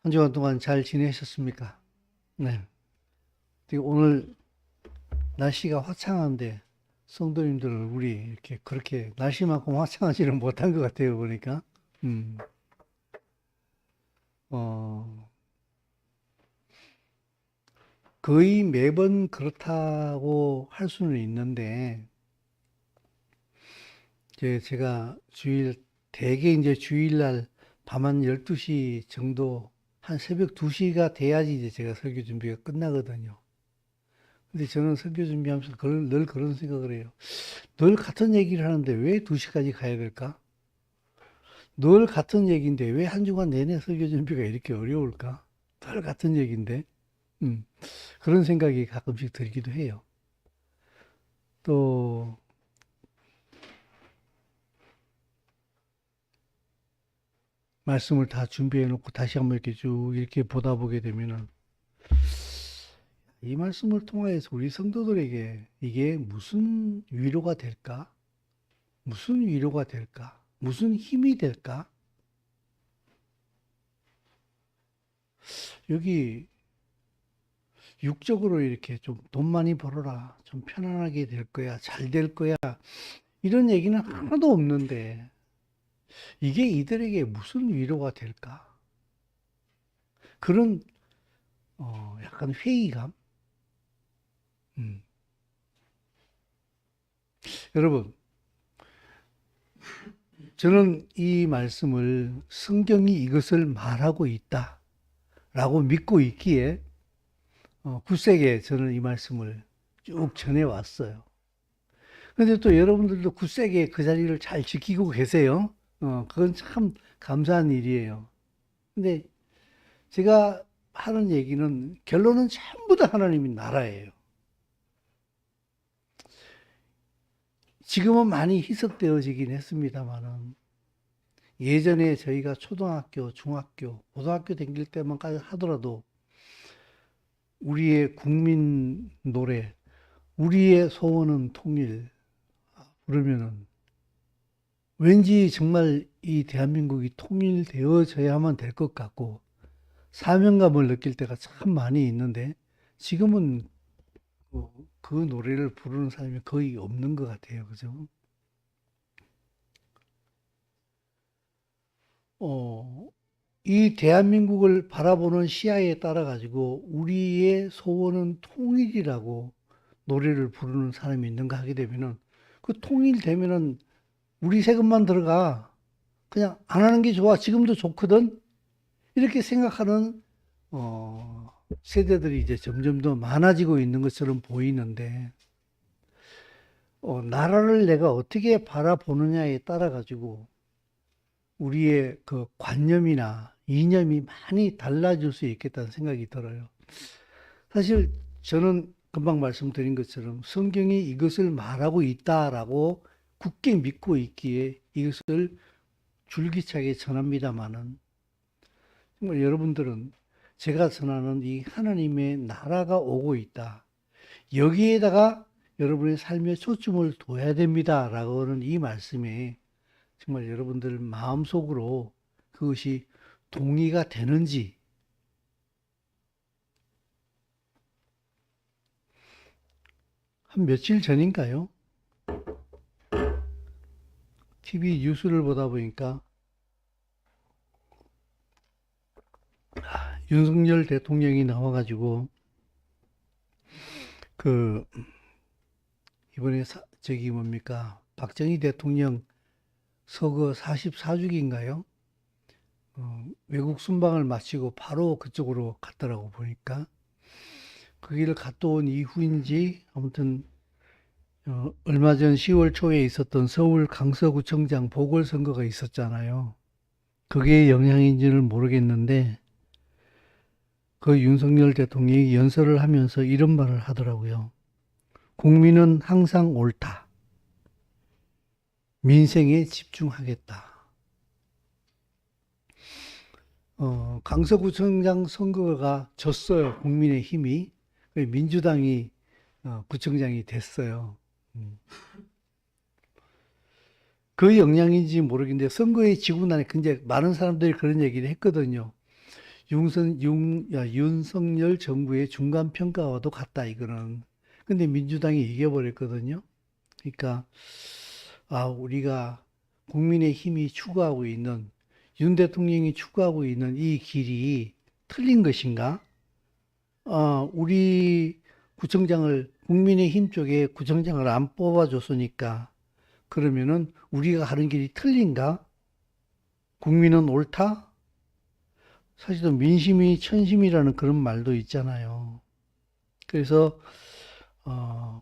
한 주간 동안 잘 지내셨습니까? 네. 오늘 날씨가 화창한데 성도님들 우리 이렇게 그렇게 날씨만큼 화창하지는 못한 것 같아요, 보니까. 음, 어, 거의 매번 그렇다고 할 수는 있는데, 제가 대개 이제 주일날 밤 한 12시 정도, 한 새벽 2시가 돼야지 이제 제가 설교 준비가 끝나거든요. 근데 저는 설교 준비하면서 늘 그런 생각을 해요. 늘 같은 얘기를 하는데 왜 2시까지 가야 될까? 늘 같은 얘기인데 왜 한 주간 내내 설교 준비가 이렇게 어려울까? 늘 같은 얘기인데. 음, 그런 생각이 가끔씩 들기도 해요. 또, 말씀을 다 준비해 놓고 다시 한번 이렇게 쭉 이렇게 보다 보게 되면은 이 말씀을 통하여서 우리 성도들에게 이게 무슨 위로가 될까? 무슨 위로가 될까? 무슨 힘이 될까? 여기 육적으로 이렇게 좀 돈 많이 벌어라. 좀 편안하게 될 거야. 잘 될 거야. 이런 얘기는 하나도 없는데 이게 이들에게 무슨 위로가 될까? 그런 약간 회의감. 음. 여러분, 저는 이 말씀을 성경이 이것을 말하고 있다라고 믿고 있기에 굳세게 저는 이 말씀을 쭉 전해 왔어요. 근데 또 여러분들도 굳세게 그 자리를 잘 지키고 계세요. 그건 참 감사한 일이에요. 근데 제가 하는 얘기는 결론은 전부 다 하나님의 나라예요. 지금은 많이 희석되어지긴 했습니다만은 예전에 저희가 초등학교, 중학교, 고등학교 다닐 때만 하더라도 우리의 국민 노래, 우리의 소원은 통일 부르면은 왠지 정말 이 대한민국이 통일되어져야만 될 것 같고 사명감을 느낄 때가 참 많이 있는데 지금은 그 노래를 부르는 사람이 거의 없는 것 같아요. 그죠? 어, 이 대한민국을 바라보는 시야에 따라 가지고 우리의 소원은 통일이라고 노래를 부르는 사람이 있는가 하게 되면은 그 통일되면은 우리 세금만 들어가. 그냥 안 하는 게 좋아. 지금도 좋거든. 이렇게 생각하는 세대들이 이제 점점 더 많아지고 있는 것처럼 보이는데 나라를 내가 어떻게 바라보느냐에 따라 가지고 우리의 그 관념이나 이념이 많이 달라질 수 있겠다는 생각이 들어요. 사실 저는 금방 말씀드린 것처럼 성경이 이것을 말하고 있다라고 굳게 믿고 있기에 이것을 줄기차게 전합니다마는 정말 여러분들은 제가 전하는 이 하나님의 나라가 오고 있다. 여기에다가 여러분의 삶에 초점을 둬야 됩니다라고는 이 말씀에 정말 여러분들 마음속으로 그것이 동의가 되는지 한 며칠 전인가요? TV 뉴스를 보다 보니까 윤석열 대통령이 나와가지고 그 이번에 저기 뭡니까 박정희 대통령 서거 44주기인가요? 외국 순방을 마치고 바로 그쪽으로 갔더라고 보니까 거기를 갔다 온 이후인지 아무튼 얼마 전 10월 초에 있었던 서울 강서구청장 보궐선거가 있었잖아요. 그게 영향인지는 모르겠는데 그 윤석열 대통령이 연설을 하면서 이런 말을 하더라고요. 국민은 항상 옳다. 민생에 집중하겠다. 강서구청장 선거가 졌어요. 국민의힘이. 민주당이 구청장이 됐어요. 음. 그 영향인지 모르겠는데 선거에 지고 나니 굉장히 많은 사람들이 그런 얘기를 했거든요. 윤석열 정부의 중간 평가와도 같다, 이거는. 근데 민주당이 이겨버렸거든요. 그러니까, 우리가 국민의힘이 추구하고 있는, 윤 대통령이 추구하고 있는 이 길이 틀린 것인가? 우리 국민의힘 쪽에 구청장을 안 뽑아줬으니까, 그러면은 우리가 하는 길이 틀린가? 국민은 옳다? 사실은 민심이 천심이라는 그런 말도 있잖아요. 그래서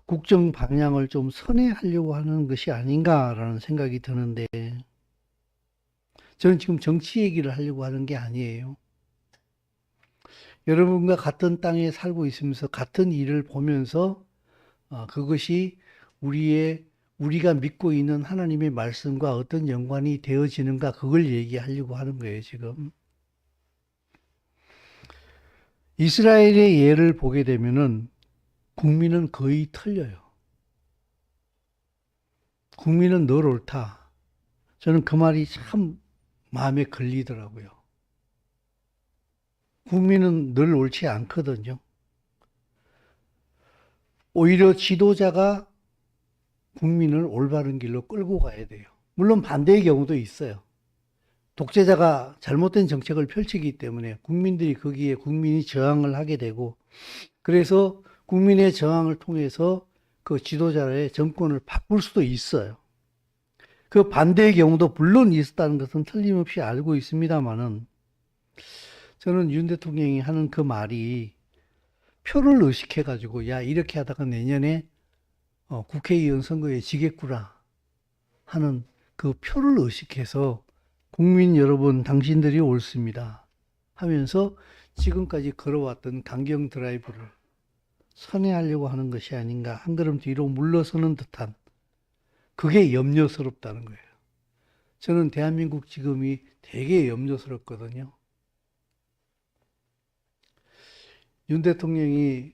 국정 방향을 좀 선회하려고 하는 것이 아닌가라는 생각이 드는데, 저는 지금 정치 얘기를 하려고 하는 게 아니에요. 여러분과 같은 땅에 살고 있으면서 같은 일을 보면서 그것이 우리가 믿고 있는 하나님의 말씀과 어떤 연관이 되어지는가, 그걸 얘기하려고 하는 거예요, 지금. 이스라엘의 예를 보게 되면은 국민은 거의 틀려요. 국민은 늘 옳다. 저는 그 말이 참 마음에 걸리더라고요. 국민은 늘 옳지 않거든요. 오히려 지도자가 국민을 올바른 길로 끌고 가야 돼요. 물론 반대의 경우도 있어요. 독재자가 잘못된 정책을 펼치기 때문에 국민이 저항을 하게 되고, 그래서 국민의 저항을 통해서 그 지도자의 정권을 바꿀 수도 있어요. 그 반대의 경우도 물론 있었다는 것은 틀림없이 알고 있습니다만은, 저는 윤 대통령이 하는 그 말이 표를 의식해가지고, 야, 이렇게 하다가 내년에 국회의원 선거에 지겠구나 하는 그 표를 의식해서 국민 여러분, 당신들이 옳습니다 하면서 지금까지 걸어왔던 강경 드라이브를 선회하려고 하는 것이 아닌가, 한 걸음 뒤로 물러서는 듯한, 그게 염려스럽다는 거예요. 저는 대한민국 지금이 되게 염려스럽거든요. 윤 대통령이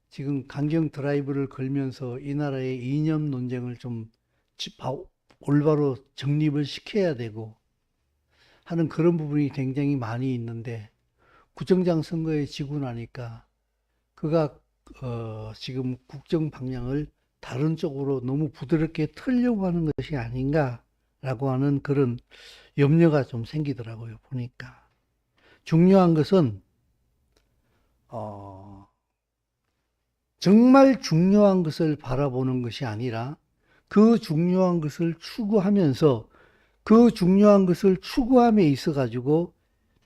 지금 강경 드라이브를 걸면서 이 나라의 이념 논쟁을 좀 올바로 정립을 시켜야 되고 하는 그런 부분이 굉장히 많이 있는데, 구청장 선거에 지고 나니까 그가 지금 국정 방향을 다른 쪽으로 너무 부드럽게 틀려고 하는 것이 아닌가라고 하는 그런 염려가 좀 생기더라고요, 보니까. 중요한 것은 정말 중요한 것을 바라보는 것이 아니라 그 중요한 것을 추구하면서 그 중요한 것을 추구함에 있어 가지고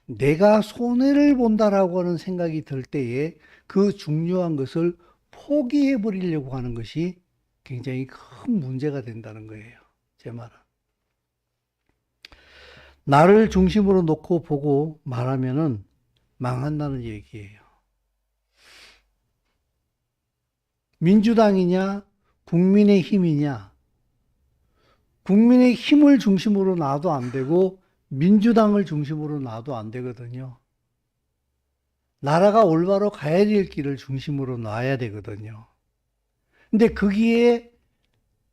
내가 손해를 본다라고 하는 생각이 들 때에 그 중요한 것을 포기해 버리려고 하는 것이 굉장히 큰 문제가 된다는 거예요. 제 말은. 나를 중심으로 놓고 보고 말하면은 망한다는 얘기예요. 민주당이냐, 국민의힘이냐, 국민의힘을 중심으로 놔도 안 되고 민주당을 중심으로 놔도 안 되거든요. 나라가 올바로 가야 될 길을 중심으로 놔야 되거든요. 근데 거기에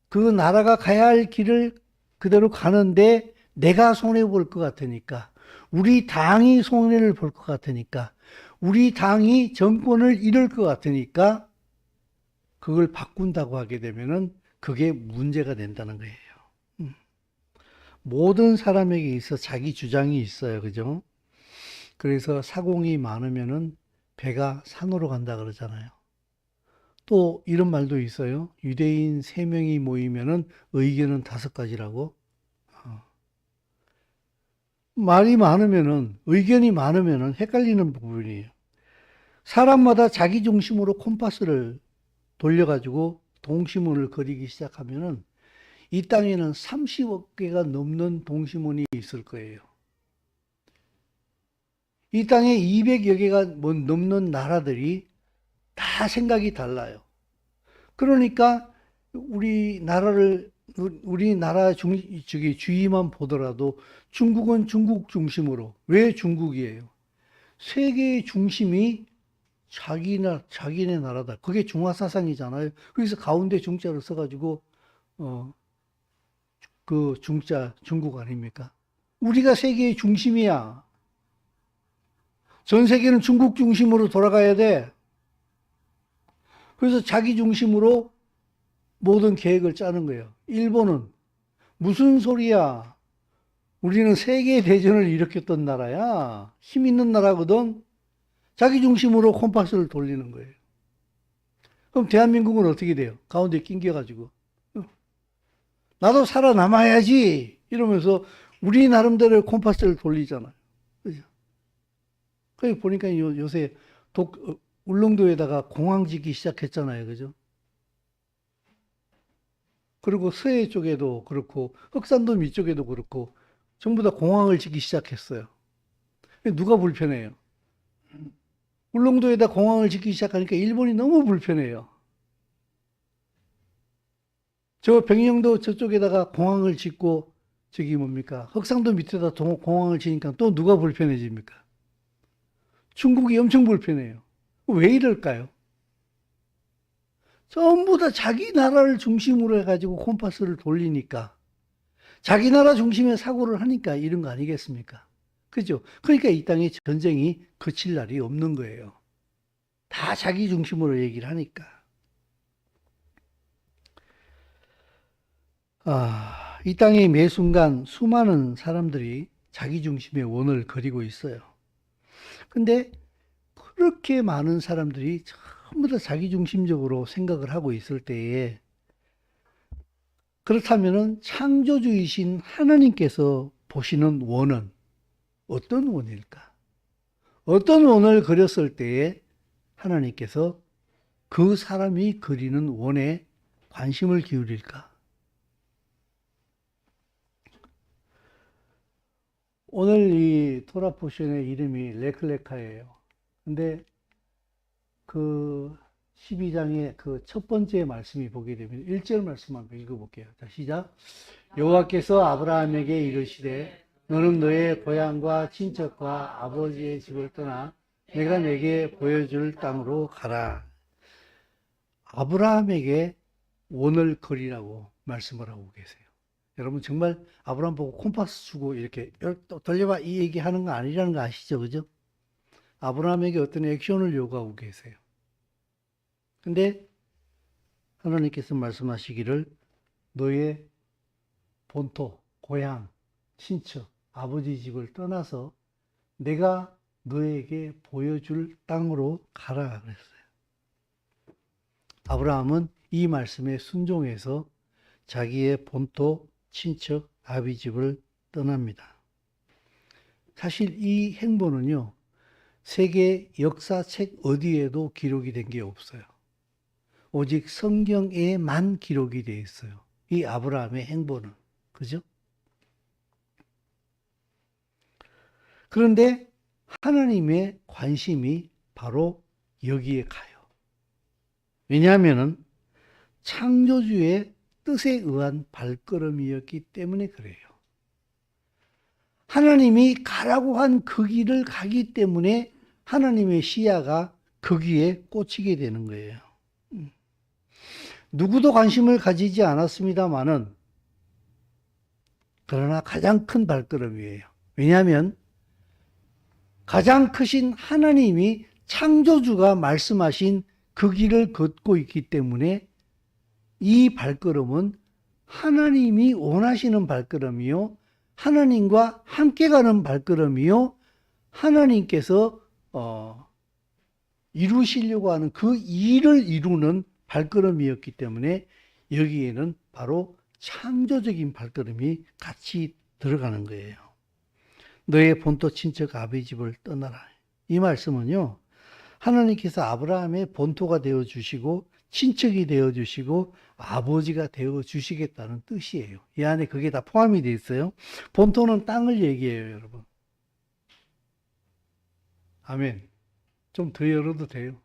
그 나라가 가야 할 길을 그대로 가는데 내가 손해볼 것 같으니까, 우리 당이 손해를 볼 것 같으니까, 우리 당이 정권을 잃을 것 같으니까 그걸 바꾼다고 하게 되면은 그게 문제가 된다는 거예요. 모든 사람에게 있어 자기 주장이 있어요. 그죠? 그래서 사공이 많으면은 배가 산으로 간다 그러잖아요. 또 이런 말도 있어요. 유대인 3명이 모이면은 의견은 5가지라고. 말이 많으면은, 의견이 많으면은 헷갈리는 부분이에요. 사람마다 자기 중심으로 콤파스를 돌려가지고 동심원을 그리기 시작하면은 이 땅에는 30억 개가 넘는 동심원이 있을 거예요. 이 땅에 200여 개가 넘는 나라들이 다 생각이 달라요. 그러니까 우리나라 주위만 보더라도 중국은 중국 중심으로. 왜 중국이에요? 세계의 중심이 자기네 나라다. 그게 중화사상이잖아요. 그래서 가운데 중자를 써가지고 그 중자 중국 아닙니까? 우리가 세계의 중심이야. 전 세계는 중국 중심으로 돌아가야 돼. 그래서 자기 중심으로 모든 계획을 짜는 거예요. 일본은 무슨 소리야? 우리는 세계 대전을 일으켰던 나라야. 힘 있는 나라거든. 자기 중심으로 콤파스를 돌리는 거예요. 그럼 대한민국은 어떻게 돼요? 가운데 낑겨가지고 나도 살아남아야지 이러면서 우리 나름대로 콤파스를 돌리잖아요. 그죠? 그래 보니까 요새 울릉도에다가 공항 짓기 시작했잖아요. 그죠? 그리고 서해 쪽에도 그렇고 흑산도 위쪽에도 그렇고 전부 다 공항을 짓기 시작했어요. 누가 불편해요? 울릉도에다 공항을 짓기 시작하니까 일본이 너무 불편해요. 저 백령도 저쪽에다가 공항을 짓고 저기 뭡니까? 흑산도 밑에다 공항을 지니까 또 누가 불편해집니까? 중국이 엄청 불편해요. 왜 이럴까요? 전부 다 자기 나라를 중심으로 해가지고 콤파스를 돌리니까 자기 나라 중심의 사고를 하니까 이런 거 아니겠습니까? 그죠? 그러니까 이 땅에 전쟁이 그칠 날이 없는 거예요. 다 자기 중심으로 얘기를 하니까. 이 땅의 매 순간 수많은 사람들이 자기 중심의 원을 그리고 있어요. 근데 그렇게 많은 사람들이 전부 다 자기 중심적으로 생각을 하고 있을 때에 그렇다면은 창조주이신 하나님께서 보시는 원은 어떤 원일까? 어떤 원을 그렸을 때에 하나님께서 그 사람이 그리는 원에 관심을 기울일까? 오늘 이 토라 포션의 이름이 레클레카예요. 근데 그 12장의 그 첫 번째 말씀이 보게 되면 1절 말씀 한번 읽어볼게요. 자, 시작. 여호와께서 아브라함에게 이르시되 너는 너의 고향과 친척과 아버지의 집을 떠나 내가 내게 보여줄 땅으로 가라. 아브라함에게 원을 그리라고 말씀을 하고 계세요. 여러분 정말 아브라함 보고 콤파스 주고 이렇게 돌려봐 이 얘기 하는 거 아니라는 거 아시죠? 그죠? 아브라함에게 어떤 액션을 요구하고 계세요. 근데 하나님께서 말씀하시기를 너의 본토, 고향, 친척, 아버지 집을 떠나서 내가 너에게 보여줄 땅으로 가라 그랬어요. 아브라함은 이 말씀에 순종해서 자기의 본토, 친척, 아비 집을 떠납니다. 사실 이 행보는요, 세계 역사책 어디에도 기록이 된 게 없어요. 오직 성경에만 기록이 되어 있어요. 이 아브라함의 행보는. 그죠? 그런데 하나님의 관심이 바로 여기에 가요. 왜냐하면 창조주의 뜻에 의한 발걸음이었기 때문에 그래요. 하나님이 가라고 한 그 길을 가기 때문에 하나님의 시야가 거기에 꽂히게 되는 거예요. 누구도 관심을 가지지 않았습니다만은 그러나 가장 큰 발걸음이에요. 왜냐하면 가장 크신 하나님이 창조주가 말씀하신 그 길을 걷고 있기 때문에 이 발걸음은 하나님이 원하시는 발걸음이요. 하나님과 함께 가는 발걸음이요. 하나님께서 이루시려고 하는 그 일을 이루는 발걸음이었기 때문에 여기에는 바로 창조적인 발걸음이 같이 들어가는 거예요. 너의 본토 친척 아비 집을 떠나라. 이 말씀은요. 하나님께서 아브라함의 본토가 되어 주시고 친척이 되어 주시고 아버지가 되어 주시겠다는 뜻이에요. 이 안에 그게 다 포함이 되어 있어요. 본토는 땅을 얘기해요, 여러분. 아멘. 좀 더 열어도 돼요.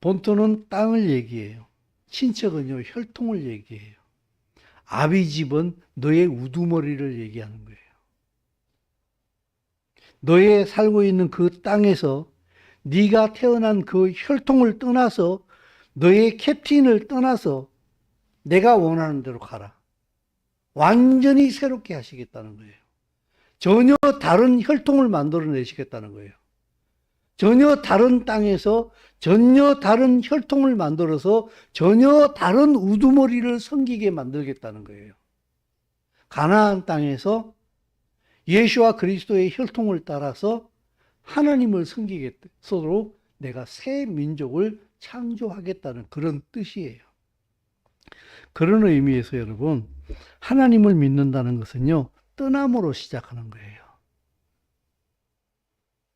본토는 땅을 얘기해요. 친척은요, 혈통을 얘기해요. 아비 집은 너의 우두머리를 얘기하는 거예요. 너의 살고 있는 그 땅에서 네가 태어난 그 혈통을 떠나서 너의 캡틴을 떠나서 내가 원하는 대로 가라. 완전히 새롭게 하시겠다는 거예요. 전혀 다른 혈통을 만들어내시겠다는 거예요. 전혀 다른 땅에서 전혀 다른 혈통을 만들어서 전혀 다른 우두머리를 섬기게 만들겠다는 거예요. 가나안 땅에서 예수와 그리스도의 혈통을 따라서 하나님을 섬기겠도록 내가 새 민족을 창조하겠다는 그런 뜻이에요. 그런 의미에서 여러분, 하나님을 믿는다는 것은요, 떠남으로 시작하는 거예요.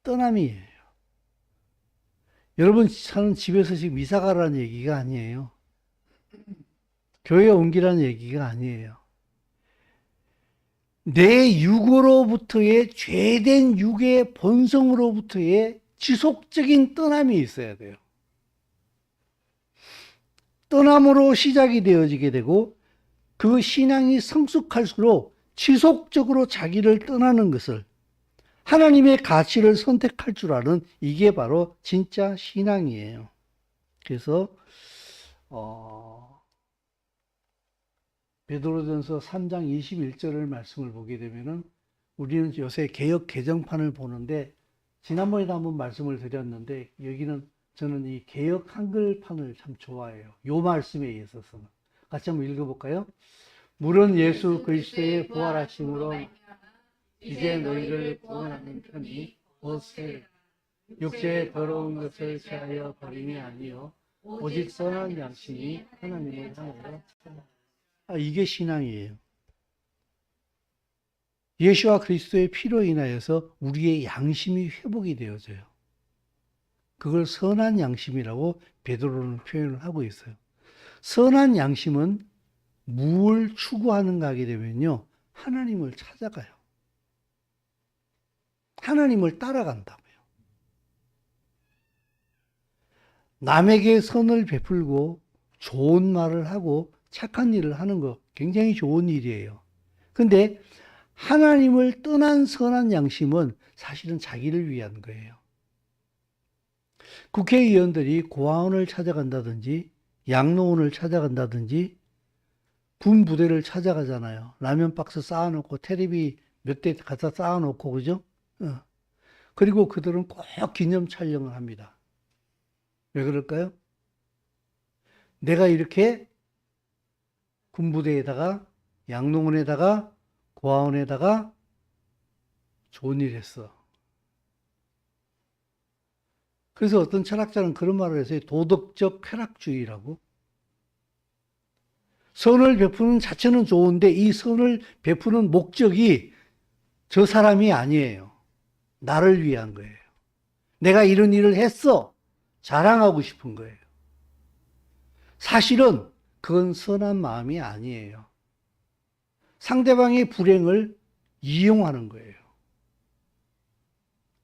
떠남이에요. 여러분 사는 집에서 지금 이사 가라는 얘기가 아니에요. 교회 옮기라는 얘기가 아니에요. 내 육으로부터의 죄된 육의 본성으로부터의 지속적인 떠남이 있어야 돼요. 떠남으로 시작이 되어지게 되고 그 신앙이 성숙할수록 지속적으로 자기를 떠나는 것을 하나님의 가치를 선택할 줄 아는 이게 바로 진짜 신앙이에요. 그래서 베드로전서 3장 21절을 말씀을 보게 되면은 우리는 요새 개역 개정판을 보는데 지난번에도 한번 말씀을 드렸는데 여기는 저는 이 개역 한글판을 참 좋아해요. 요 말씀에 있어서는. 같이 한번 읽어볼까요? 물은 예수 그리스도의 부활하심으로 이제 너희를 구원하는 편이 옷을 육체의 더러운 것을 취하여 버림이 아니요 오직 선한 양심이 하나님을 향하여 이게 신앙이에요. 예수와 그리스도의 피로 인하여서 우리의 양심이 회복이 되어져요. 그걸 선한 양심이라고 베드로는 표현을 하고 있어요. 선한 양심은 무엇을 추구하는가 하게 되면요, 하나님을 찾아가요. 하나님을 따라간다고요. 남에게 선을 베풀고 좋은 말을 하고 착한 일을 하는 거 굉장히 좋은 일이에요. 근데 하나님을 떠난 선한 양심은 사실은 자기를 위한 거예요. 국회의원들이 고아원을 찾아간다든지 양로원을 찾아간다든지 군부대를 찾아가잖아요. 라면 박스 쌓아놓고 테레비 몇 대 갖다 쌓아놓고 그죠? 그리고 그들은 꼭 기념 촬영을 합니다. 왜 그럴까요? 내가 이렇게 군부대에다가 양로원에다가 고아원에다가 좋은 일 했어. 그래서 어떤 철학자는 그런 말을 했어요. 도덕적 쾌락주의라고. 선을 베푸는 자체는 좋은데 이 선을 베푸는 목적이 저 사람이 아니에요. 나를 위한 거예요. 내가 이런 일을 했어. 자랑하고 싶은 거예요. 사실은 그건 선한 마음이 아니에요. 상대방의 불행을 이용하는 거예요.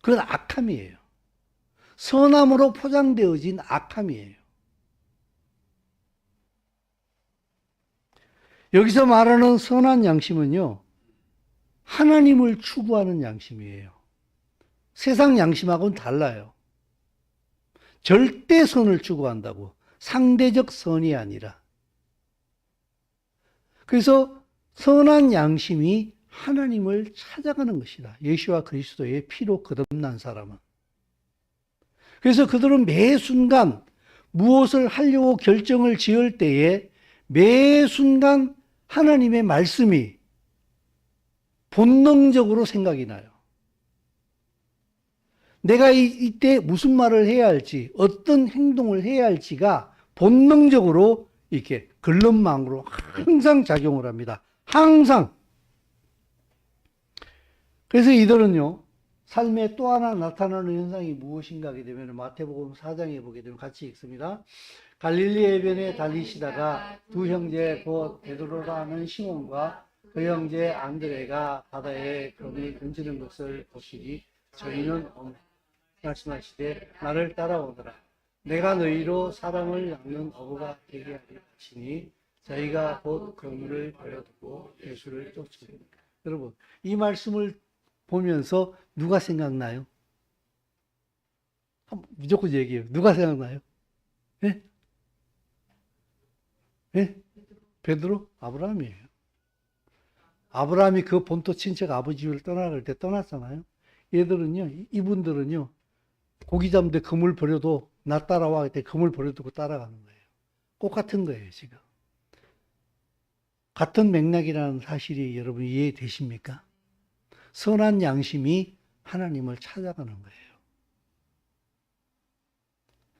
그건 악함이에요. 선함으로 포장되어진 악함이에요. 여기서 말하는 선한 양심은요, 하나님을 추구하는 양심이에요. 세상 양심하고는 달라요. 절대 선을 추구한다고. 상대적 선이 아니라. 그래서 선한 양심이 하나님을 찾아가는 것이다. 예수와 그리스도의 피로 거듭난 사람은. 그래서 그들은 매 순간 무엇을 하려고 결정을 지을 때에 매 순간 하나님의 말씀이 본능적으로 생각이 나요. 내가 이때 무슨 말을 해야 할지, 어떤 행동을 해야 할지가 본능적으로 이렇게 글름망으로 항상 작용을 합니다. 항상. 그래서 이들은요, 삶에 또 하나 나타나는 현상이 무엇인가 하게 되면 마태복음 4장에 보게 되면 같이 읽습니다. 갈릴리 해변에 달리시다가 두 형제 곧 베드로라 하는 시몬과 그 형제 안드레가 바다에 금을 던지는 것을 보시니 저희는 말씀하시되 나를 따라오더라. 내가 너희로 사람을 낚는 어부가 되게 하리 하시니 저희가 곧 그물을 버려두고 예수를 쫓습니다. 여러분, 이 말씀을 보면서 누가 생각나요? 무조건 얘기해요. 누가 생각나요? 예? 예? 베드로? 아브라함이에요. 아브라함이 그 본토 친척 아버지 집을 떠나갈 때 떠났잖아요. 얘들은요, 이분들은요, 고기 잡는데 그물 버려도 나 따라와. 그때 그물 버려두고 따라가는 거예요. 똑같은 거예요, 지금. 같은 맥락이라는 사실이 여러분 이해되십니까? 선한 양심이 하나님을 찾아가는 거예요.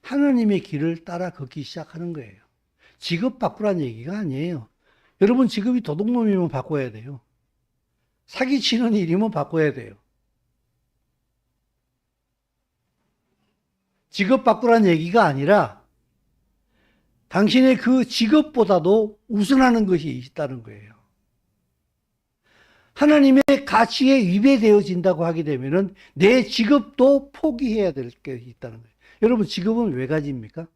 하나님의 길을 따라 걷기 시작하는 거예요. 직업 바꾸라는 얘기가 아니에요. 여러분 직업이 도둑놈이면 바꿔야 돼요. 사기치는 일이면 바꿔야 돼요. 직업 바꾸라는 얘기가 아니라 당신의 그 직업보다도 우선하는 것이 있다는 거예요. 하나님의 가치에 위배되어진다고 하게 되면은 내 직업도 포기해야 될 게 있다는 거예요. 여러분 직업은 왜 가집니까?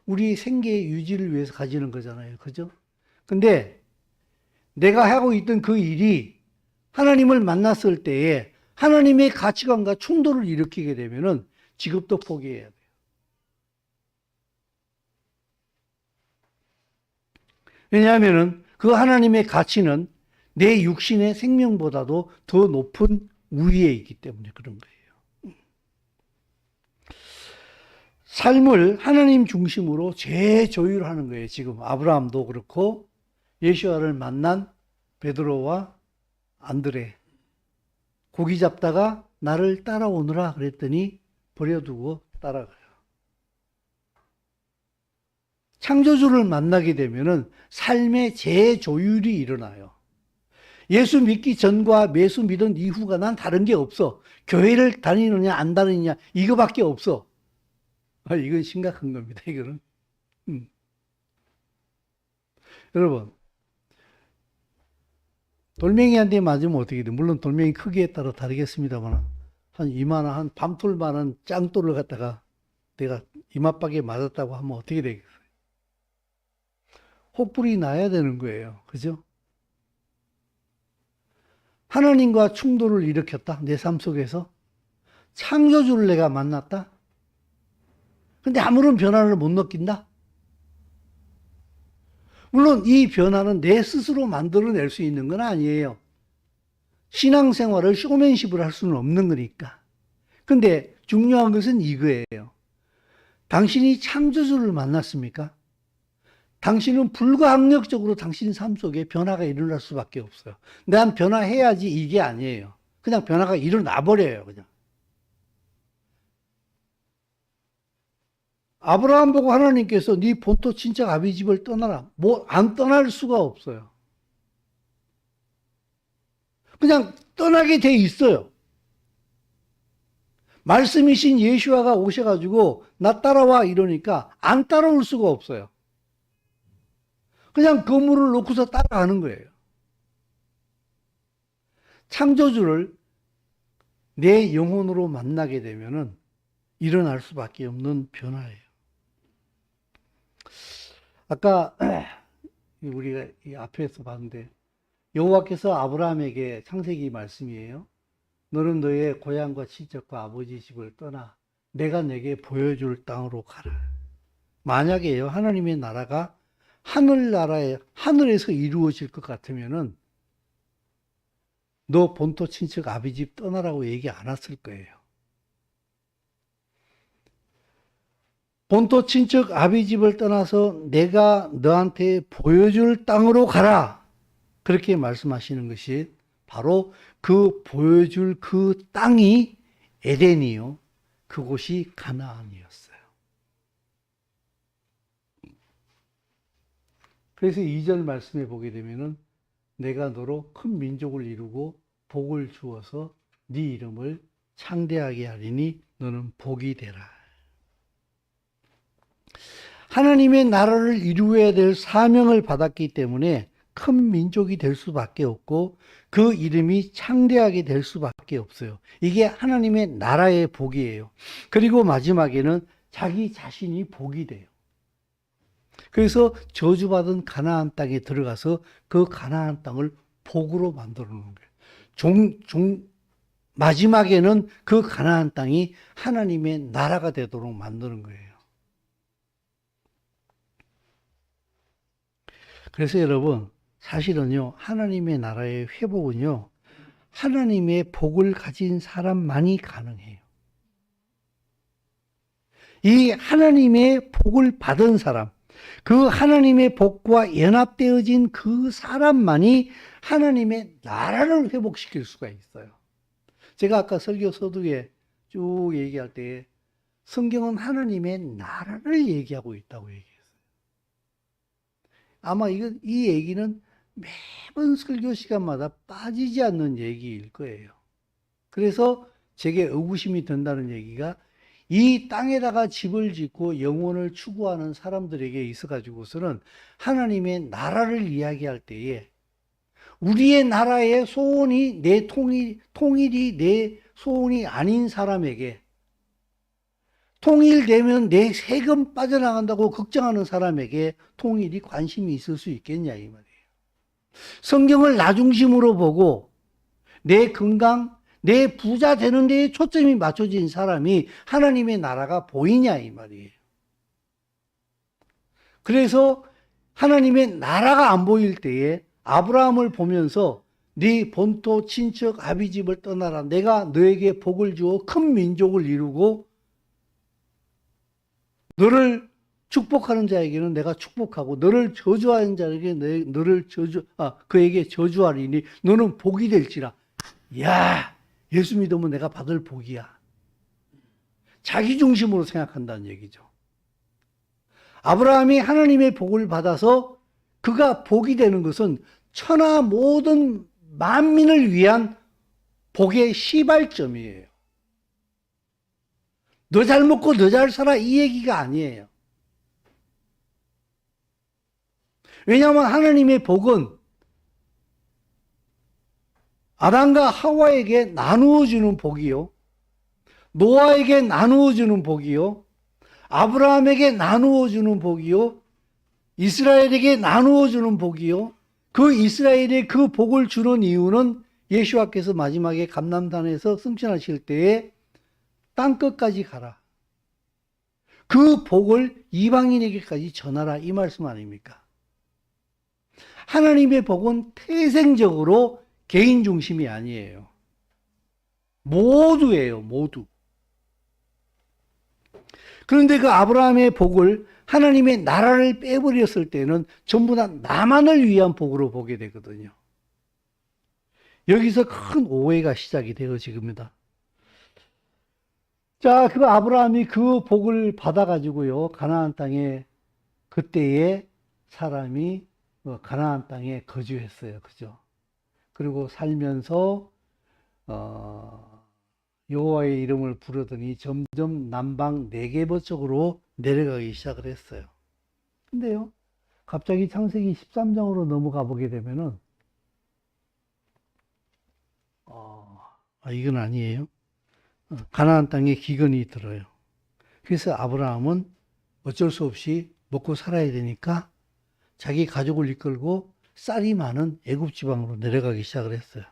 우리 생계 유지를 위해서 가지는 거잖아요. 그죠? 근데 내가 하고 있던 그 일이 하나님을 만났을 때에 하나님의 가치관과 충돌을 일으키게 되면은 직업도 포기해야 돼요. 왜냐하면은 그 하나님의 가치는 내 육신의 생명보다도 더 높은 우위에 있기 때문에 그런 거예요. 삶을 하나님 중심으로 재조율하는 거예요. 지금 아브라함도 그렇고 예수와를 만난 베드로와 안드레. 고기 잡다가 나를 따라오느라 그랬더니 버려두고 따라가요. 창조주를 만나게 되면은 삶의 재조율이 일어나요. 예수 믿기 전과 예수 믿은 이후가 난 다른 게 없어. 교회를 다니느냐 안 다니느냐 이거밖에 없어. 이건 심각한 겁니다. 이거는. 여러분 돌멩이한테 맞으면 어떻게 돼? 물론 돌멩이 크기에 따라 다르겠습니다만 한 이만한 한 밤톨만한 짱돌을 갖다가 내가 이마박에 맞았다고 하면 어떻게 되겠어요? 혹불이 나야 되는 거예요. 그죠? 하나님과 충돌을 일으켰다. 내 삶 속에서. 창조주를 내가 만났다. 근데 아무런 변화를 못 느낀다. 물론 이 변화는 내 스스로 만들어낼 수 있는 건 아니에요. 신앙생활을 쇼맨십을 할 수는 없는 거니까. 근데 중요한 것은 이거예요. 당신이 창조주를 만났습니까? 당신은 불가항력적으로 당신 삶 속에 변화가 일어날 수밖에 없어요. 난 변화해야지 이게 아니에요. 그냥 변화가 일어나 버려요. 그냥. 아브라함 보고 하나님께서 네 본토 친척 아비 집을 떠나라. 뭐 안 떠날 수가 없어요. 그냥 떠나게 돼 있어요. 말씀이신 예수와가 오셔가지고 나 따라와 이러니까 안 따라올 수가 없어요. 그냥 그물을 놓고서 따라가는 거예요. 창조주를 내 영혼으로 만나게 되면은 일어날 수밖에 없는 변화예요. 아까 우리가 이 앞에서 봤는데 여호와께서 아브라함에게 창세기 말씀이에요. 너는 너의 고향과 친척과 아버지 집을 떠나 내가 내게 보여줄 땅으로 가라. 만약에요 하나님의 나라가 하늘나라에 하늘에서 이루어질 것 같으면은 너 본토 친척 아비 집 떠나라고 얘기 안 했을 거예요. 본토 친척 아비 집을 떠나서 내가 너한테 보여줄 땅으로 가라. 그렇게 말씀하시는 것이 바로 그 보여줄 그 땅이 에덴이요. 그곳이 가나안이었어요. 그래서 2절 말씀에 보게 되면은 내가 너로 큰 민족을 이루고 복을 주어서 네 이름을 창대하게 하리니 너는 복이 되라. 하나님의 나라를 이루어야 될 사명을 받았기 때문에 큰 민족이 될 수밖에 없고 그 이름이 창대하게 될 수밖에 없어요. 이게 하나님의 나라의 복이에요. 그리고 마지막에는 자기 자신이 복이 돼요. 그래서 저주받은 가나안 땅에 들어가서 그 가나안 땅을 복으로 만들어 놓은 거예요. 마지막에는 그 가나안 땅이 하나님의 나라가 되도록 만드는 거예요. 그래서 여러분 사실은요, 하나님의 나라의 회복은요, 하나님의 복을 가진 사람만이 가능해요. 이 하나님의 복을 받은 사람, 그 하나님의 복과 연합되어진 그 사람만이 하나님의 나라를 회복시킬 수가 있어요. 제가 아까 설교 서두에 쭉 얘기할 때 성경은 하나님의 나라를 얘기하고 있다고 얘기했어요. 아마 이 얘기는 매번 설교 시간마다 빠지지 않는 얘기일 거예요. 그래서 제게 의구심이 든다는 얘기가 이 땅에다가 집을 짓고 영혼을 추구하는 사람들에게 있어가지고서는 하나님의 나라를 이야기할 때에 우리의 나라의 소원이 내 통일이 내 소원이 아닌 사람에게 통일되면 내 세금 빠져나간다고 걱정하는 사람에게 통일이 관심이 있을 수 있겠냐 이 말이에요. 성경을 나 중심으로 보고 내 건강, 내 부자 되는 데에 초점이 맞춰진 사람이 하나님의 나라가 보이냐 이 말이에요. 그래서 하나님의 나라가 안 보일 때에 아브라함을 보면서 네 본토 친척 아비집을 떠나라. 내가 너에게 복을 주어 큰 민족을 이루고 너를 축복하는 자에게는 내가 축복하고 너를 저주하는 자에게 그에게 저주하리니 너는 복이 될지라. 야, 예수 믿으면 내가 받을 복이야. 자기 중심으로 생각한다는 얘기죠. 아브라함이 하나님의 복을 받아서 그가 복이 되는 것은 천하 모든 만민을 위한 복의 시발점이에요. 너 잘 먹고 너 잘 살아 이 얘기가 아니에요. 왜냐하면 하나님의 복은 아담과 하와에게 나누어 주는 복이요, 노아에게 나누어 주는 복이요, 아브라함에게 나누어 주는 복이요, 이스라엘에게 나누어 주는 복이요. 그 이스라엘에 그 복을 주는 이유는 예수와께서 마지막에 감람산에서 승천하실 때에 땅끝까지 가라. 그 복을 이방인에게까지 전하라 이 말씀 아닙니까? 하나님의 복은 태생적으로 개인 중심이 아니에요. 모두예요, 모두. 그런데 그 아브라함의 복을 하나님의 나라를 빼버렸을 때는 전부 다 나만을 위한 복으로 보게 되거든요. 여기서 큰 오해가 시작이 되어집니다. 자, 그 아브라함이 그 복을 받아가지고요, 가나안 땅에 그때의 사람이 가나안 땅에 거주했어요. 그죠? 그리고 살면서 여호와의 이름을 부르더니 점점 남방 네게버 쪽으로 내려가기 시작을 했어요. 근데요, 갑자기 창세기 13장으로 넘어가 보게 되면은 이건 아니에요. 가나안 땅에 기근이 들어요. 그래서 아브라함은 어쩔 수 없이 먹고 살아야 되니까 자기 가족을 이끌고 쌀이 많은 애굽 지방으로 내려가기 시작을 했어요.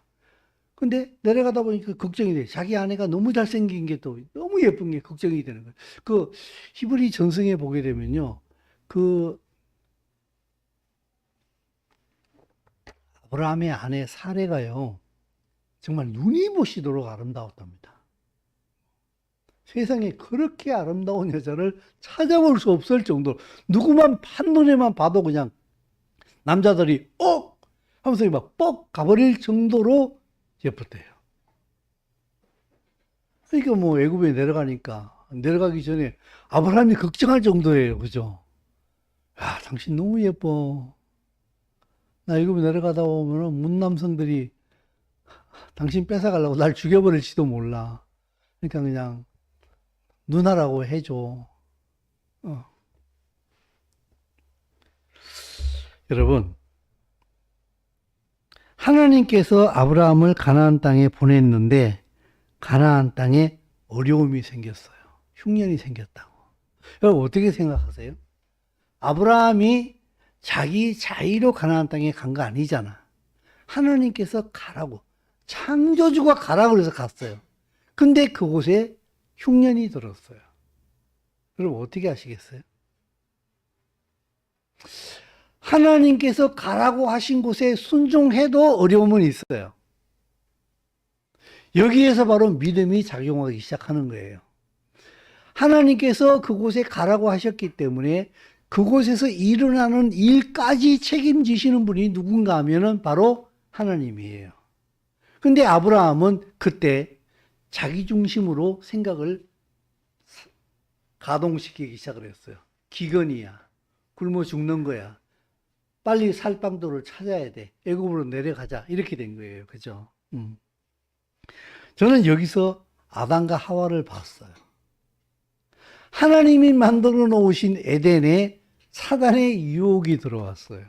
근데 내려가다 보니까 걱정이 돼. 자기 아내가 너무 잘생긴 게 또 너무 예쁜 게 걱정이 되는 거예요. 그 히브리 전승에 보게 되면요, 그 아브라함의 아내 사레가요, 정말 눈이 부시도록 아름다웠답니다. 세상에 그렇게 아름다운 여자를 찾아볼 수 없을 정도로 누구만 한눈에만 봐도 그냥 남자들이 하면서 막 뻑 가버릴 정도로 예뻤대요. 그러니까 뭐 애굽에 내려가기 전에 아브라함이 걱정할 정도예요. 그죠? 야, 당신 너무 예뻐. 나 애굽에 내려가다 보면 문남성들이 당신 뺏어가려고 날 죽여버릴지도 몰라. 그러니까 그냥 누나라고 해줘. 여러분, 하나님께서 아브라함을 가나안 땅에 보냈는데 가나안 땅에 어려움이 생겼어요. 흉년이 생겼다고. 여러분 어떻게 생각하세요? 아브라함이 자기 자의로 가나안 땅에 간 거 아니잖아. 하나님께서 가라고, 창조주가 가라고 그래서 갔어요. 근데 그곳에 흉년이 들었어요. 여러분 어떻게 하시겠어요? 하나님께서 가라고 하신 곳에 순종해도 어려움은 있어요. 여기에서 바로 믿음이 작용하기 시작하는 거예요. 하나님께서 그곳에 가라고 하셨기 때문에 그곳에서 일어나는 일까지 책임지시는 분이 누군가 하면은 바로 하나님이에요. 근데 아브라함은 그때 자기 중심으로 생각을 가동시키기 시작을 했어요. 기근이야. 굶어 죽는 거야. 빨리 살방도를 찾아야 돼. 애굽으로 내려가자. 이렇게 된 거예요. 그죠? 저는 여기서 아담과 하와를 봤어요. 하나님이 만들어 놓으신 에덴에 사단의 유혹이 들어왔어요.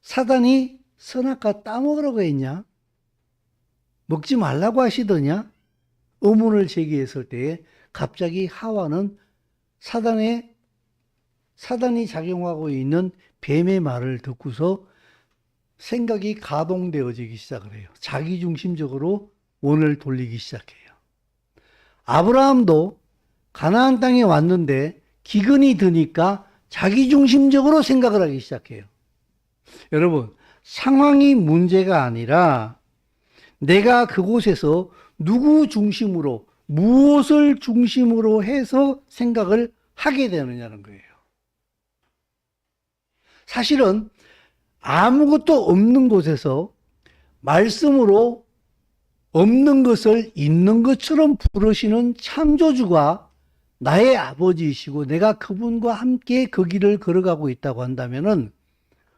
사단이 선악과 따먹으라고 했냐? 먹지 말라고 하시더냐? 의문을 제기했을 때에 갑자기 하와는 사단이 작용하고 있는 뱀의 말을 듣고서 생각이 가동되어지기 시작을 해요. 자기중심적으로 원을 돌리기 시작해요. 아브라함도 가나안 땅에 왔는데 기근이 드니까 자기중심적으로 생각을 하기 시작해요. 여러분, 상황이 문제가 아니라 내가 그곳에서 누구 중심으로, 무엇을 중심으로 해서 생각을 하게 되느냐는 거예요. 사실은 아무것도 없는 곳에서 말씀으로 없는 것을 있는 것처럼 부르시는 창조주가 나의 아버지이시고 내가 그분과 함께 그 길을 걸어가고 있다고 한다면은